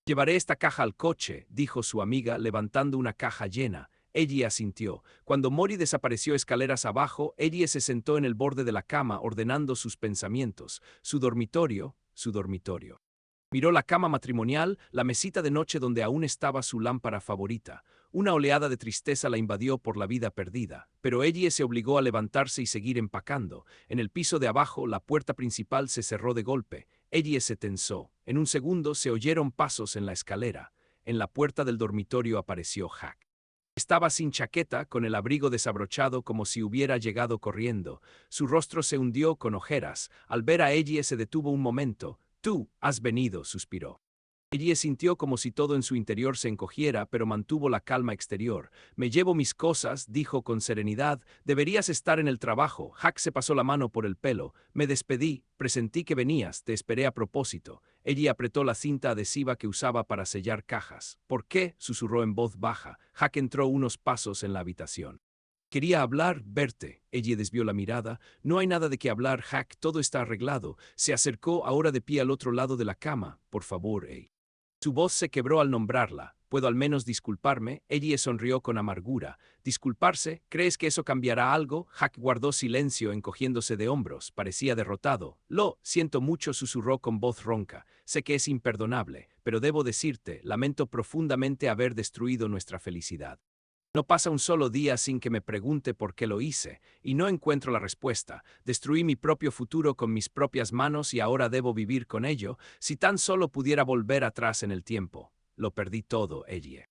«Llevaré esta caja al coche», dijo su amiga, levantando una caja llena. Ella asintió. Cuando Mori desapareció escaleras abajo, ella se sentó en el borde de la cama, ordenando sus pensamientos. Su dormitorio. Miró la cama matrimonial, la mesita de noche donde aún estaba su lámpara favorita. Una oleada de tristeza la invadió por la vida perdida, pero ella se obligó a levantarse y seguir empacando. En el piso de abajo, la puerta principal se cerró de golpe. Ella se tensó. En un segundo se oyeron pasos en la escalera. En la puerta del dormitorio apareció Hack. Estaba sin chaqueta, con el abrigo desabrochado como si hubiera llegado corriendo. Su rostro se hundió con ojeras. Al ver a ella se detuvo un momento. «Tú, has venido», suspiró. Ella sintió como si todo en su interior se encogiera, pero mantuvo la calma exterior. «Me llevo mis cosas», dijo con serenidad. «Deberías estar en el trabajo». Hack se pasó la mano por el pelo. «Me despedí, presentí que venías, te esperé a propósito». Ella apretó la cinta adhesiva que usaba para sellar cajas. «¿Por qué?», susurró en voz baja. Hack entró unos pasos en la habitación. «Quería hablar, verte». Ella desvió la mirada. «No hay nada de qué hablar, Hack, todo está arreglado». Se acercó ahora de pie al otro lado de la cama. «Por favor, hey». Su voz se quebró al nombrarla. «¿Puedo al menos disculparme?» Ella sonrió con amargura. «¿Disculparse? ¿Crees que eso cambiará algo?» Hack guardó silencio, encogiéndose de hombros. Parecía derrotado. «Lo siento mucho», susurró con voz ronca. «Sé que es imperdonable, pero debo decirte, lamento profundamente haber destruido nuestra felicidad». No pasa un solo día sin que me pregunte por qué lo hice, y no encuentro la respuesta. Destruí mi propio futuro con mis propias manos y ahora debo vivir con ello. Si tan solo pudiera volver atrás en el tiempo. Lo perdí todo, Ellie.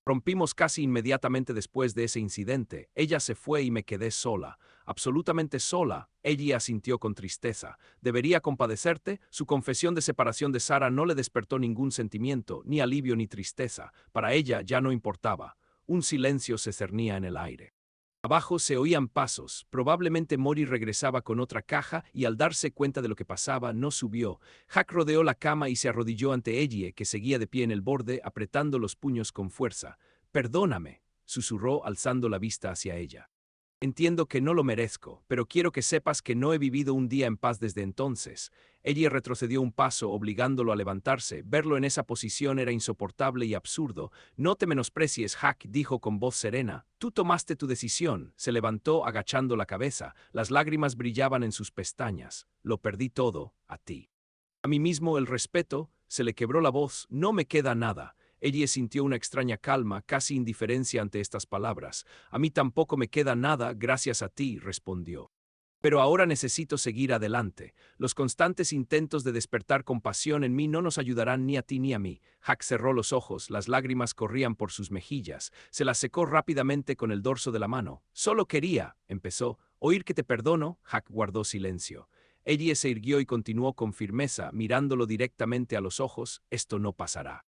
Rompimos casi inmediatamente después de ese incidente. Ella se fue y me quedé sola, absolutamente sola. Ella asintió con tristeza. ¿Debería compadecerte? Su confesión de separación de Sara no le despertó ningún sentimiento, ni alivio ni tristeza. Para ella ya no importaba. Un silencio se cernía en el aire. Abajo se oían pasos. Probablemente Mori regresaba con otra caja y al darse cuenta de lo que pasaba no subió. Hack rodeó la cama y se arrodilló ante Ellie, que seguía de pie en el borde, apretando los puños con fuerza. «Perdóname», susurró alzando la vista hacia ella. «Entiendo que no lo merezco, pero quiero que sepas que no he vivido un día en paz desde entonces». Ella retrocedió un paso, obligándolo a levantarse. Verlo en esa posición era insoportable y absurdo. «No te menosprecies, Hack», dijo con voz serena. «Tú tomaste tu decisión». Se levantó agachando la cabeza. Las lágrimas brillaban en sus pestañas. «Lo perdí todo, a ti. A mí mismo, el respeto». Se le quebró la voz. «No me queda nada». Ella sintió una extraña calma, casi indiferencia ante estas palabras. «A mí tampoco me queda nada, gracias a ti», respondió. «Pero ahora necesito seguir adelante. Los constantes intentos de despertar compasión en mí no nos ayudarán ni a ti ni a mí». Hack cerró los ojos, las lágrimas corrían por sus mejillas. Se las secó rápidamente con el dorso de la mano. «Solo quería», empezó, «oír que te perdono». Hack guardó silencio. Ella se irguió y continuó con firmeza, mirándolo directamente a los ojos. «Esto no pasará.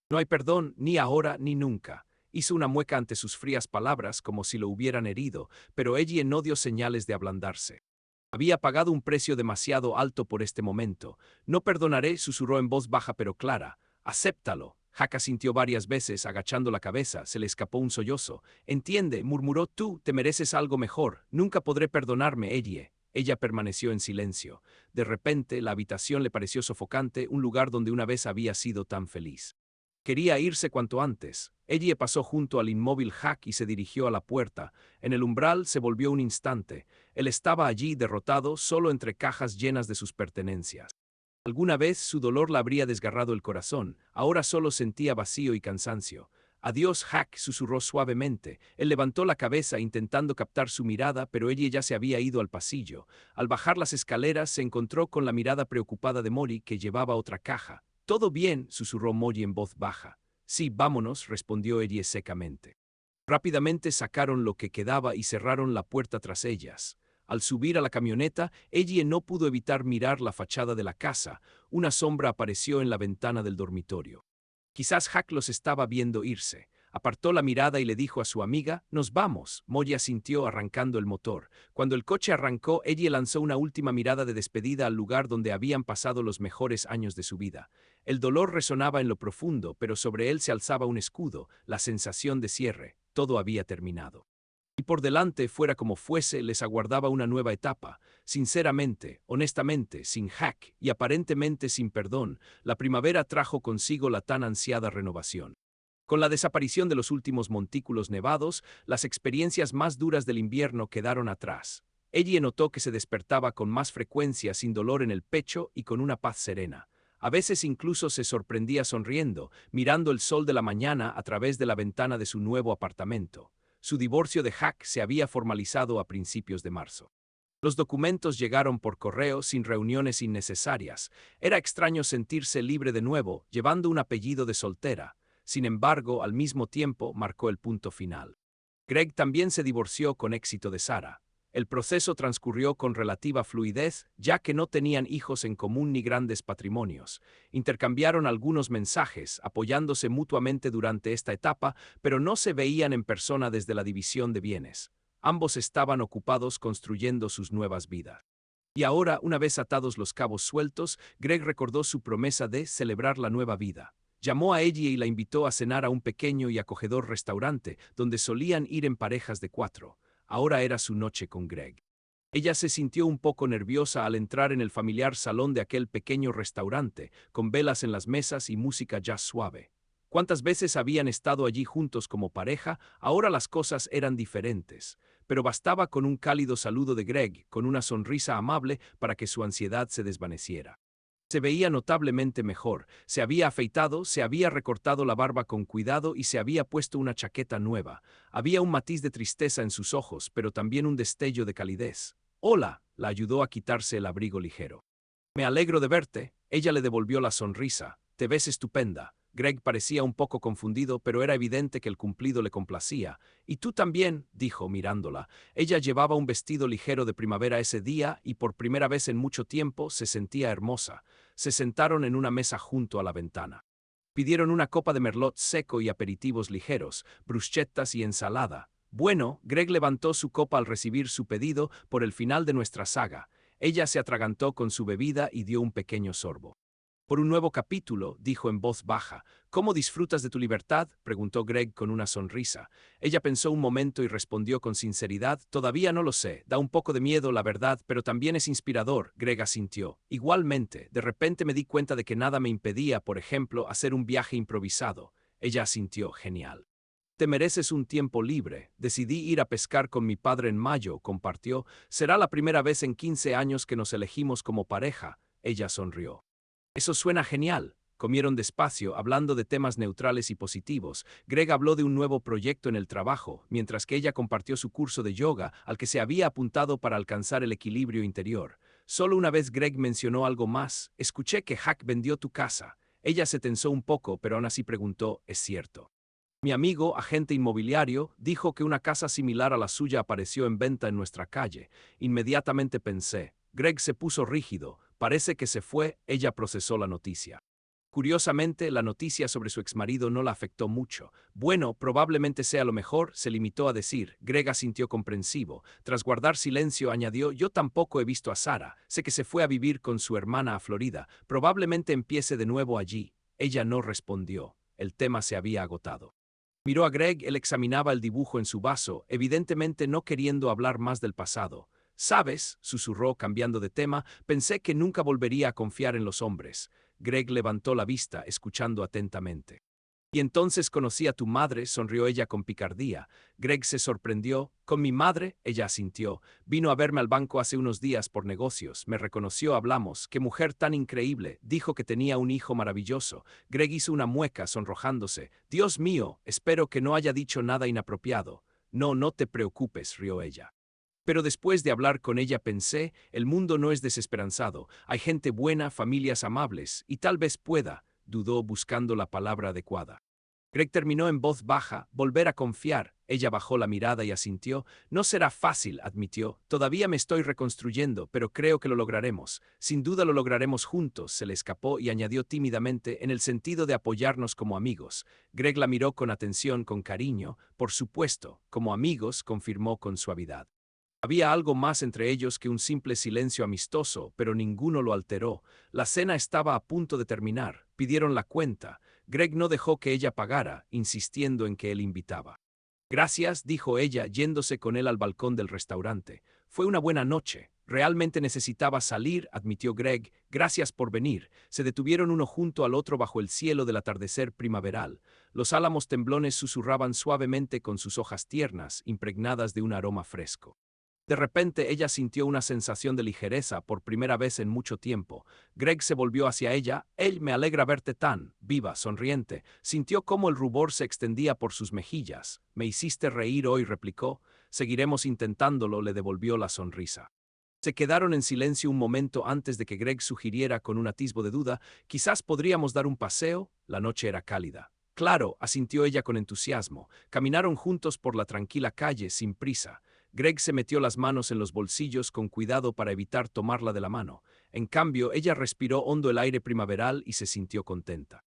No hay perdón, ni ahora ni nunca». Hizo una mueca ante sus frías palabras como si lo hubieran herido, pero Ellie no dio señales de ablandarse. Había pagado un precio demasiado alto por este momento. «No perdonaré», susurró en voz baja pero clara. «Acéptalo». Hack asintió varias veces, agachando la cabeza. Se le escapó un sollozo. «Entiende», murmuró, «tú te mereces algo mejor. Nunca podré perdonarme, Ellie». Ella permaneció en silencio. De repente, la habitación le pareció sofocante, un lugar donde una vez había sido tan feliz. Quería irse cuanto antes. Ellie pasó junto al inmóvil Hack y se dirigió a la puerta. En el umbral se volvió un instante. Él estaba allí derrotado, solo entre cajas llenas de sus pertenencias. Alguna vez su dolor le habría desgarrado el corazón, ahora solo sentía vacío y cansancio. «Adiós, Hack», susurró suavemente. Él levantó la cabeza intentando captar su mirada, pero ella ya se había ido al pasillo. Al bajar las escaleras se encontró con la mirada preocupada de Mori, que llevaba otra caja. «¿Todo bien?», susurró Mori en voz baja. «Sí, vámonos», respondió ella secamente. Rápidamente sacaron lo que quedaba y cerraron la puerta tras ellas. Al subir a la camioneta, Ellie no pudo evitar mirar la fachada de la casa. Una sombra apareció en la ventana del dormitorio. Quizás Hack los estaba viendo irse. Apartó la mirada y le dijo a su amiga: «Nos vamos». Molly asintió arrancando el motor. Cuando el coche arrancó, Ellie lanzó una última mirada de despedida al lugar donde habían pasado los mejores años de su vida. El dolor resonaba en lo profundo, pero sobre él se alzaba un escudo, la sensación de cierre. Todo había terminado. Y por delante, fuera como fuese, les aguardaba una nueva etapa. Sinceramente, honestamente, sin Hack y aparentemente sin perdón, la primavera trajo consigo la tan ansiada renovación. Con la desaparición de los últimos montículos nevados, las experiencias más duras del invierno quedaron atrás. Ellie notó que se despertaba con más frecuencia, sin dolor en el pecho y con una paz serena. A veces incluso se sorprendía sonriendo, mirando el sol de la mañana a través de la ventana de su nuevo apartamento. Su divorcio de Hack se había formalizado a principios de marzo. Los documentos llegaron por correo sin reuniones innecesarias. Era extraño sentirse libre de nuevo, llevando un apellido de soltera. Sin embargo, al mismo tiempo, marcó el punto final. Greg también se divorció con éxito de Sara. El proceso transcurrió con relativa fluidez, ya que no tenían hijos en común ni grandes patrimonios. Intercambiaron algunos mensajes, apoyándose mutuamente durante esta etapa, pero no se veían en persona desde la división de bienes. Ambos estaban ocupados construyendo sus nuevas vidas. Y ahora, una vez atados los cabos sueltos, Greg recordó su promesa de celebrar la nueva vida. Llamó a Ellie y la invitó a cenar a un pequeño y acogedor restaurante, donde solían ir en parejas de 4. Ahora era su noche con Greg. Ella se sintió un poco nerviosa al entrar en el familiar salón de aquel pequeño restaurante, con velas en las mesas y música jazz suave. Cuántas veces habían estado allí juntos como pareja, ahora las cosas eran diferentes. Pero bastaba con un cálido saludo de Greg, con una sonrisa amable, para que su ansiedad se desvaneciera. Se veía notablemente mejor, se había afeitado, se había recortado la barba con cuidado y se había puesto una chaqueta nueva. Había un matiz de tristeza en sus ojos, pero también un destello de calidez. Hola, la ayudó a quitarse el abrigo ligero. Me alegro de verte, ella le devolvió la sonrisa. Te ves estupenda. Greg parecía un poco confundido, pero era evidente que el cumplido le complacía. Y tú también, dijo mirándola. Ella llevaba un vestido ligero de primavera ese día y por primera vez en mucho tiempo se sentía hermosa. Se sentaron en una mesa junto a la ventana. Pidieron una copa de merlot seco y aperitivos ligeros, bruschettas y ensalada. Bueno, Greg levantó su copa al recibir su pedido por el final de nuestra saga. Ella se atragantó con su bebida y dio un pequeño sorbo. Por un nuevo capítulo, dijo en voz baja. ¿Cómo disfrutas de tu libertad?, preguntó Greg con una sonrisa. Ella pensó un momento y respondió con sinceridad. Todavía no lo sé, da un poco de miedo, la verdad, pero también es inspirador. Greg asintió. Igualmente, de repente me di cuenta de que nada me impedía, por ejemplo, hacer un viaje improvisado. Ella asintió. Genial. Te mereces un tiempo libre. Decidí ir a pescar con mi padre en mayo, compartió. Será la primera vez en 15 años que nos elegimos como pareja. Ella sonrió. Eso suena genial. Comieron despacio, hablando de temas neutrales y positivos. Greg habló de un nuevo proyecto en el trabajo, mientras que ella compartió su curso de yoga, al que se había apuntado para alcanzar el equilibrio interior. Solo una vez Greg mencionó algo más. Escuché que Hack vendió tu casa. Ella se tensó un poco, pero aún así preguntó, ¿es cierto? Mi amigo, agente inmobiliario, dijo que una casa similar a la suya apareció en venta en nuestra calle. Inmediatamente pensé. Greg se puso rígido. Parece que se fue. Ella procesó la noticia. Curiosamente, la noticia sobre su exmarido no la afectó mucho. Bueno, probablemente sea lo mejor, se limitó a decir. Greg asintió comprensivo. Tras guardar silencio, añadió, yo tampoco he visto a Sara. Sé que se fue a vivir con su hermana a Florida. Probablemente empiece de nuevo allí. Ella no respondió. El tema se había agotado. Miró a Greg, él examinaba el dibujo en su vaso, evidentemente no queriendo hablar más del pasado. ¿Sabes?, susurró cambiando de tema, pensé que nunca volvería a confiar en los hombres. Greg levantó la vista, escuchando atentamente. Y entonces conocí a tu madre, sonrió ella con picardía. Greg se sorprendió. ¿Con mi madre? Ella asintió. Vino a verme al banco hace unos días por negocios. Me reconoció, hablamos. ¡Qué mujer tan increíble! Dijo que tenía un hijo maravilloso. Greg hizo una mueca, sonrojándose. Dios mío, espero que no haya dicho nada inapropiado. No, no te preocupes, rió ella. Pero después de hablar con ella pensé, el mundo no es desesperanzado. Hay gente buena, familias amables, y tal vez pueda, dudó buscando la palabra adecuada. Greg terminó en voz baja, volver a confiar. Ella bajó la mirada y asintió. No será fácil, admitió. Todavía me estoy reconstruyendo, pero creo que lo lograremos. Sin duda lo lograremos juntos, se le escapó y añadió tímidamente, en el sentido de apoyarnos como amigos. Greg la miró con atención, con cariño. Por supuesto, como amigos, confirmó con suavidad. Había algo más entre ellos que un simple silencio amistoso, pero ninguno lo alteró. La cena estaba a punto de terminar. Pidieron la cuenta. Greg no dejó que ella pagara, insistiendo en que él invitaba. Gracias, dijo ella, yéndose con él al balcón del restaurante. Fue una buena noche. Realmente necesitaba salir, admitió Greg. Gracias por venir. Se detuvieron uno junto al otro bajo el cielo del atardecer primaveral. Los álamos temblones susurraban suavemente con sus hojas tiernas, impregnadas de un aroma fresco. De repente ella sintió una sensación de ligereza por primera vez en mucho tiempo. Greg se volvió hacia ella. Él me alegra verte tan viva, sonriente. Sintió cómo el rubor se extendía por sus mejillas. Me hiciste reír hoy, replicó. Seguiremos intentándolo, le devolvió la sonrisa. Se quedaron en silencio un momento antes de que Greg sugiriera con un atisbo de duda, quizás podríamos dar un paseo. La noche era cálida. Claro, asintió ella con entusiasmo. Caminaron juntos por la tranquila calle, sin prisa. Greg se metió las manos en los bolsillos con cuidado para evitar tomarla de la mano. En cambio, ella respiró hondo el aire primaveral y se sintió contenta.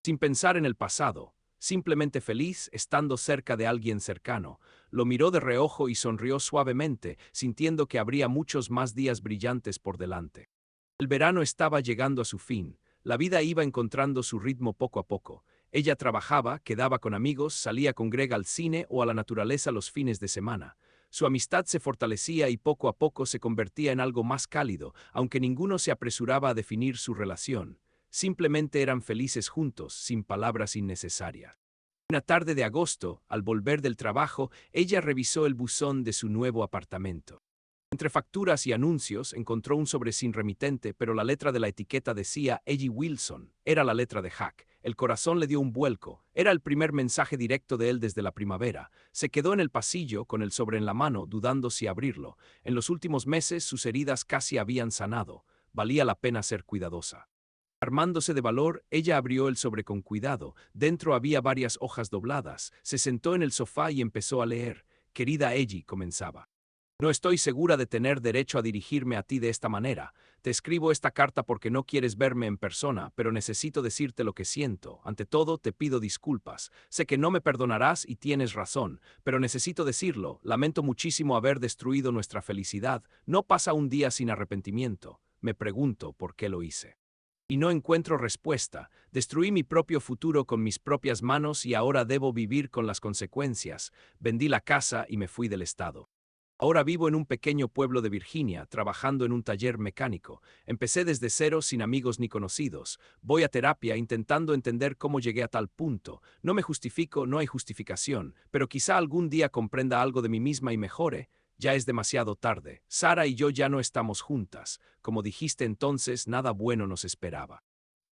Sin pensar en el pasado, simplemente feliz estando cerca de alguien cercano. Lo miró de reojo y sonrió suavemente, sintiendo que habría muchos más días brillantes por delante. El verano estaba llegando a su fin. La vida iba encontrando su ritmo poco a poco. Ella trabajaba, quedaba con amigos, salía con Greg al cine o a la naturaleza los fines de semana. Su amistad se fortalecía y poco a poco se convertía en algo más cálido, aunque ninguno se apresuraba a definir su relación. Simplemente eran felices juntos, sin palabras innecesarias. Una tarde de agosto, al volver del trabajo, ella revisó el buzón de su nuevo apartamento. Entre facturas y anuncios encontró un sobre sin remitente, pero la letra de la etiqueta decía Ellie Wilson. Era la letra de Hack. El corazón le dio un vuelco. Era el primer mensaje directo de él desde la primavera. Se quedó en el pasillo con el sobre en la mano, dudando si abrirlo. En los últimos meses sus heridas casi habían sanado. Valía la pena ser cuidadosa. Armándose de valor, ella abrió el sobre con cuidado. Dentro había varias hojas dobladas. Se sentó en el sofá y empezó a leer. Querida Ellie, comenzaba. No estoy segura de tener derecho a dirigirme a ti de esta manera. Te escribo esta carta porque no quieres verme en persona, pero necesito decirte lo que siento. Ante todo, te pido disculpas. Sé que no me perdonarás y tienes razón, pero necesito decirlo. Lamento muchísimo haber destruido nuestra felicidad. No pasa un día sin arrepentimiento. Me pregunto por qué lo hice. Y no encuentro respuesta. Destruí mi propio futuro con mis propias manos y ahora debo vivir con las consecuencias. Vendí la casa y me fui del estado. Ahora vivo en un pequeño pueblo de Virginia, trabajando en un taller mecánico. Empecé desde cero sin amigos ni conocidos. Voy a terapia intentando entender cómo llegué a tal punto. No me justifico, no hay justificación, pero quizá algún día comprenda algo de mí misma y mejore. Ya es demasiado tarde. Sara y yo ya no estamos juntas. Como dijiste entonces, nada bueno nos esperaba.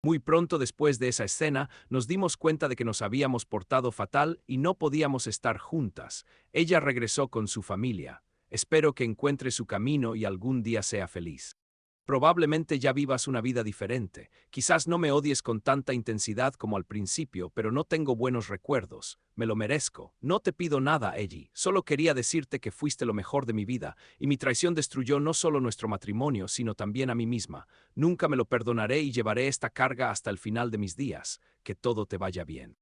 Muy pronto después de esa escena, nos dimos cuenta de que nos habíamos portado fatal y no podíamos estar juntas. Ella regresó con su familia. Espero que encuentre su camino y algún día sea feliz. Probablemente ya vivas una vida diferente. Quizás no me odies con tanta intensidad como al principio, pero no tengo buenos recuerdos. Me lo merezco. No te pido nada, Ellie. Solo quería decirte que fuiste lo mejor de mi vida, y mi traición destruyó no solo nuestro matrimonio, sino también a mí misma. Nunca me lo perdonaré y llevaré esta carga hasta el final de mis días. Que todo te vaya bien.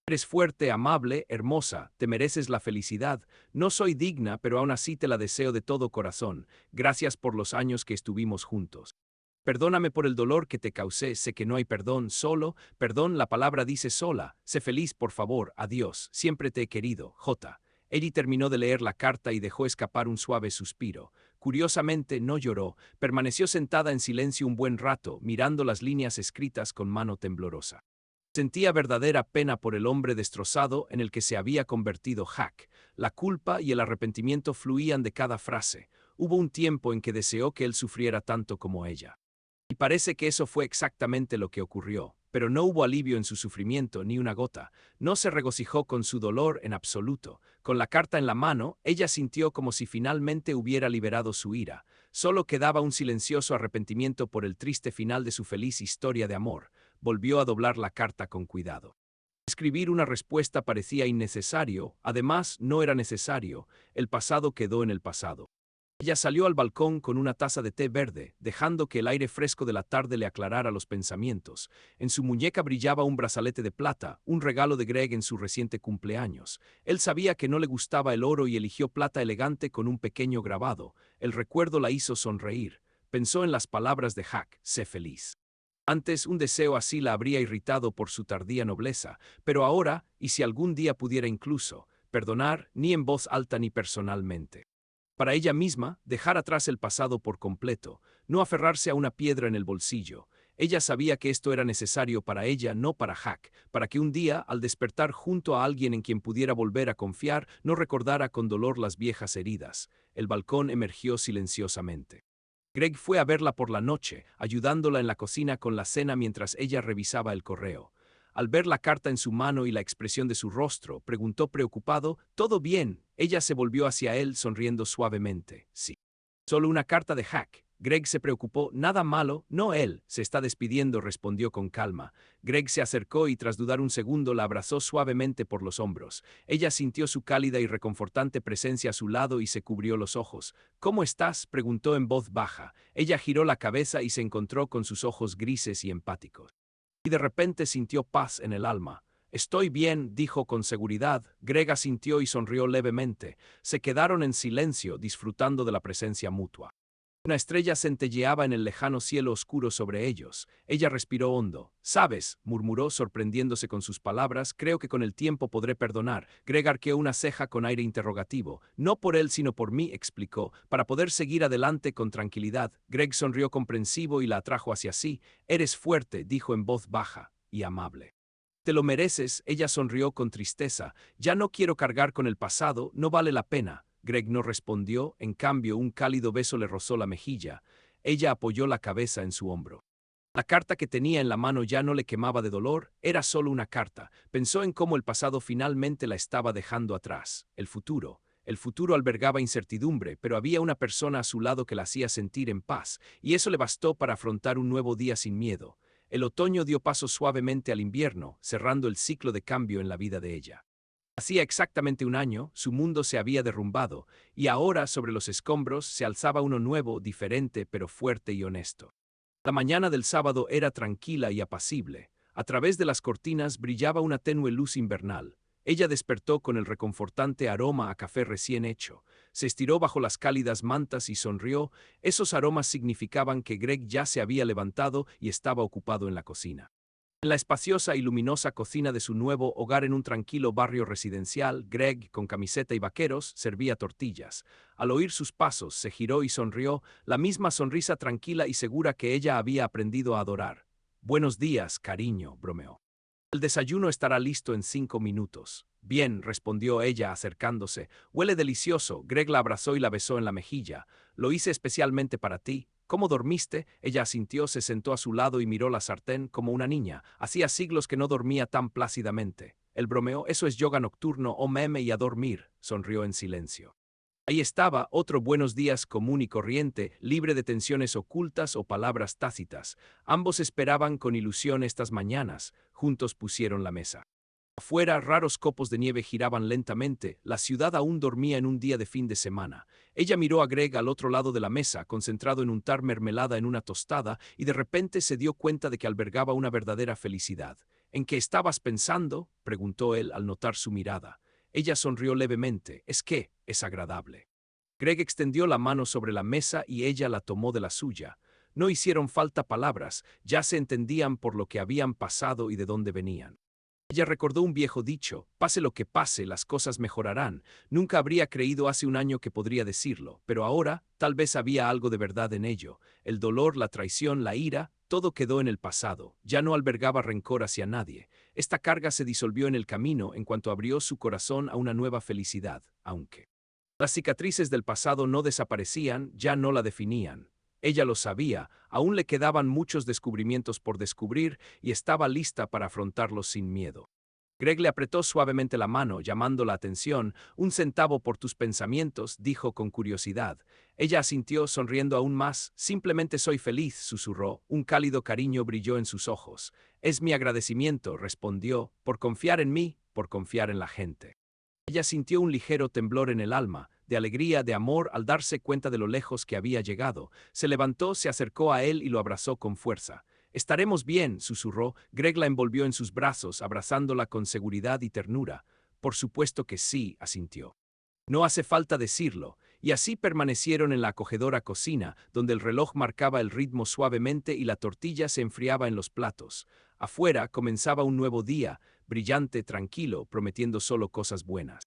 Eres fuerte, amable, hermosa, te mereces la felicidad. No soy digna, pero aún así te la deseo de todo corazón. Gracias por los años que estuvimos juntos. Perdóname por el dolor que te causé, sé que no hay perdón, solo, perdón, la palabra dice sola. Sé feliz, por favor, adiós, siempre te he querido, J. Ellie terminó de leer la carta y dejó escapar un suave suspiro. Curiosamente, no lloró, permaneció sentada en silencio un buen rato, mirando las líneas escritas con mano temblorosa. Sentía verdadera pena por el hombre destrozado en el que se había convertido Hack. La culpa y el arrepentimiento fluían de cada frase. Hubo un tiempo en que deseó que él sufriera tanto como ella. Y parece que eso fue exactamente lo que ocurrió, pero no hubo alivio en su sufrimiento ni una gota. No se regocijó con su dolor en absoluto. Con la carta en la mano, ella sintió como si finalmente hubiera liberado su ira. Solo quedaba un silencioso arrepentimiento por el triste final de su feliz historia de amor. Volvió a doblar la carta con cuidado. Escribir una respuesta parecía innecesario, además no era necesario, el pasado quedó en el pasado. Ella salió al balcón con una taza de té verde, dejando que el aire fresco de la tarde le aclarara los pensamientos. En su muñeca brillaba un brazalete de plata, un regalo de Greg en su reciente cumpleaños. Él sabía que no le gustaba el oro y eligió plata elegante con un pequeño grabado. El recuerdo la hizo sonreír. Pensó en las palabras de Hack, sé feliz. Antes un deseo así la habría irritado por su tardía nobleza, pero ahora, y si algún día pudiera incluso, perdonar, ni en voz alta ni personalmente. Para ella misma, dejar atrás el pasado por completo, no aferrarse a una piedra en el bolsillo. Ella sabía que esto era necesario para ella, no para Hack, para que un día, al despertar junto a alguien en quien pudiera volver a confiar, no recordara con dolor las viejas heridas. El balcón emergió silenciosamente. Greg fue a verla por la noche, ayudándola en la cocina con la cena mientras ella revisaba el correo. Al ver la carta en su mano y la expresión de su rostro, preguntó preocupado, ¿todo bien? Ella se volvió hacia él sonriendo suavemente. Sí. Solo una carta de Hack. Greg se preocupó, nada malo, no él, se está despidiendo, respondió con calma. Greg se acercó y tras dudar un segundo la abrazó suavemente por los hombros. Ella sintió su cálida y reconfortante presencia a su lado y se cubrió los ojos. ¿Cómo estás?, preguntó en voz baja. Ella giró la cabeza y se encontró con sus ojos grises y empáticos. Y de repente sintió paz en el alma. Estoy bien, dijo con seguridad. Greg asintió y sonrió levemente. Se quedaron en silencio, disfrutando de la presencia mutua. Una estrella centelleaba en el lejano cielo oscuro sobre ellos. Ella respiró hondo. «Sabes», murmuró, sorprendiéndose con sus palabras, «creo que con el tiempo podré perdonar». Greg arqueó una ceja con aire interrogativo. «No por él, sino por mí», explicó, «para poder seguir adelante con tranquilidad». Greg sonrió comprensivo y la atrajo hacia sí. «Eres fuerte», dijo en voz baja y amable. «Te lo mereces», ella sonrió con tristeza. «Ya no quiero cargar con el pasado, no vale la pena». Greg no respondió, en cambio un cálido beso le rozó la mejilla. Ella apoyó la cabeza en su hombro. La carta que tenía en la mano ya no le quemaba de dolor, era solo una carta. Pensó en cómo el pasado finalmente la estaba dejando atrás. El futuro. El futuro albergaba incertidumbre, pero había una persona a su lado que la hacía sentir en paz, y eso le bastó para afrontar un nuevo día sin miedo. El otoño dio paso suavemente al invierno, cerrando el ciclo de cambio en la vida de ella. Hacía exactamente un año, su mundo se había derrumbado, y ahora sobre los escombros se alzaba uno nuevo, diferente, pero fuerte y honesto. La mañana del sábado era tranquila y apacible. A través de las cortinas brillaba una tenue luz invernal. Ella despertó con el reconfortante aroma a café recién hecho. Se estiró bajo las cálidas mantas y sonrió. Esos aromas significaban que Greg ya se había levantado y estaba ocupado en la cocina. En la espaciosa y luminosa cocina de su nuevo hogar en un tranquilo barrio residencial, Greg, con camiseta y vaqueros, servía tortillas. Al oír sus pasos, se giró y sonrió, la misma sonrisa tranquila y segura que ella había aprendido a adorar. «Buenos días, cariño», bromeó. «El desayuno estará listo en 5 minutos». «Bien», respondió ella acercándose. «Huele delicioso». Greg la abrazó y la besó en la mejilla. «Lo hice especialmente para ti». «¿Cómo dormiste?». Ella asintió, se sentó a su lado y miró la sartén como una niña. Hacía siglos que no dormía tan plácidamente. Él bromeó. «Eso es yoga nocturno o meme y a dormir», sonrió en silencio. Ahí estaba, otro buenos días común y corriente, libre de tensiones ocultas o palabras tácitas. Ambos esperaban con ilusión estas mañanas. Juntos pusieron la mesa. Afuera, raros copos de nieve giraban lentamente. La ciudad aún dormía en un día de fin de semana. Ella miró a Greg al otro lado de la mesa, concentrado en untar mermelada en una tostada, y de repente se dio cuenta de que albergaba una verdadera felicidad. «¿En qué estabas pensando?», preguntó él al notar su mirada. Ella sonrió levemente. «Es agradable». Greg extendió la mano sobre la mesa y ella la tomó de la suya. No hicieron falta palabras, ya se entendían por lo que habían pasado y de dónde venían. Ella recordó un viejo dicho: «Pase lo que pase, las cosas mejorarán». Nunca habría creído hace un año que podría decirlo, pero ahora tal vez había algo de verdad en ello. El dolor, la traición, la ira, todo quedó en el pasado. Ya no albergaba rencor hacia nadie. Esta carga se disolvió en el camino en cuanto abrió su corazón a una nueva felicidad, aunque las cicatrices del pasado no desaparecían, ya no la definían. Ella lo sabía, aún le quedaban muchos descubrimientos por descubrir y estaba lista para afrontarlos sin miedo. Greg le apretó suavemente la mano, llamando la atención. «Un centavo por tus pensamientos», dijo con curiosidad. Ella asintió, sonriendo aún más. «Simplemente soy feliz», susurró. Un cálido cariño brilló en sus ojos. «Es mi agradecimiento», respondió, «por confiar en mí, por confiar en la gente». Ella sintió un ligero temblor en el alma, de alegría, de amor, al darse cuenta de lo lejos que había llegado. Se levantó, se acercó a él y lo abrazó con fuerza. «Estaremos bien», susurró. Greg la envolvió en sus brazos, abrazándola con seguridad y ternura. «Por supuesto que sí», asintió. «No hace falta decirlo». Y así permanecieron en la acogedora cocina, donde el reloj marcaba el ritmo suavemente y la tortilla se enfriaba en los platos. Afuera comenzaba un nuevo día, brillante, tranquilo, prometiendo solo cosas buenas.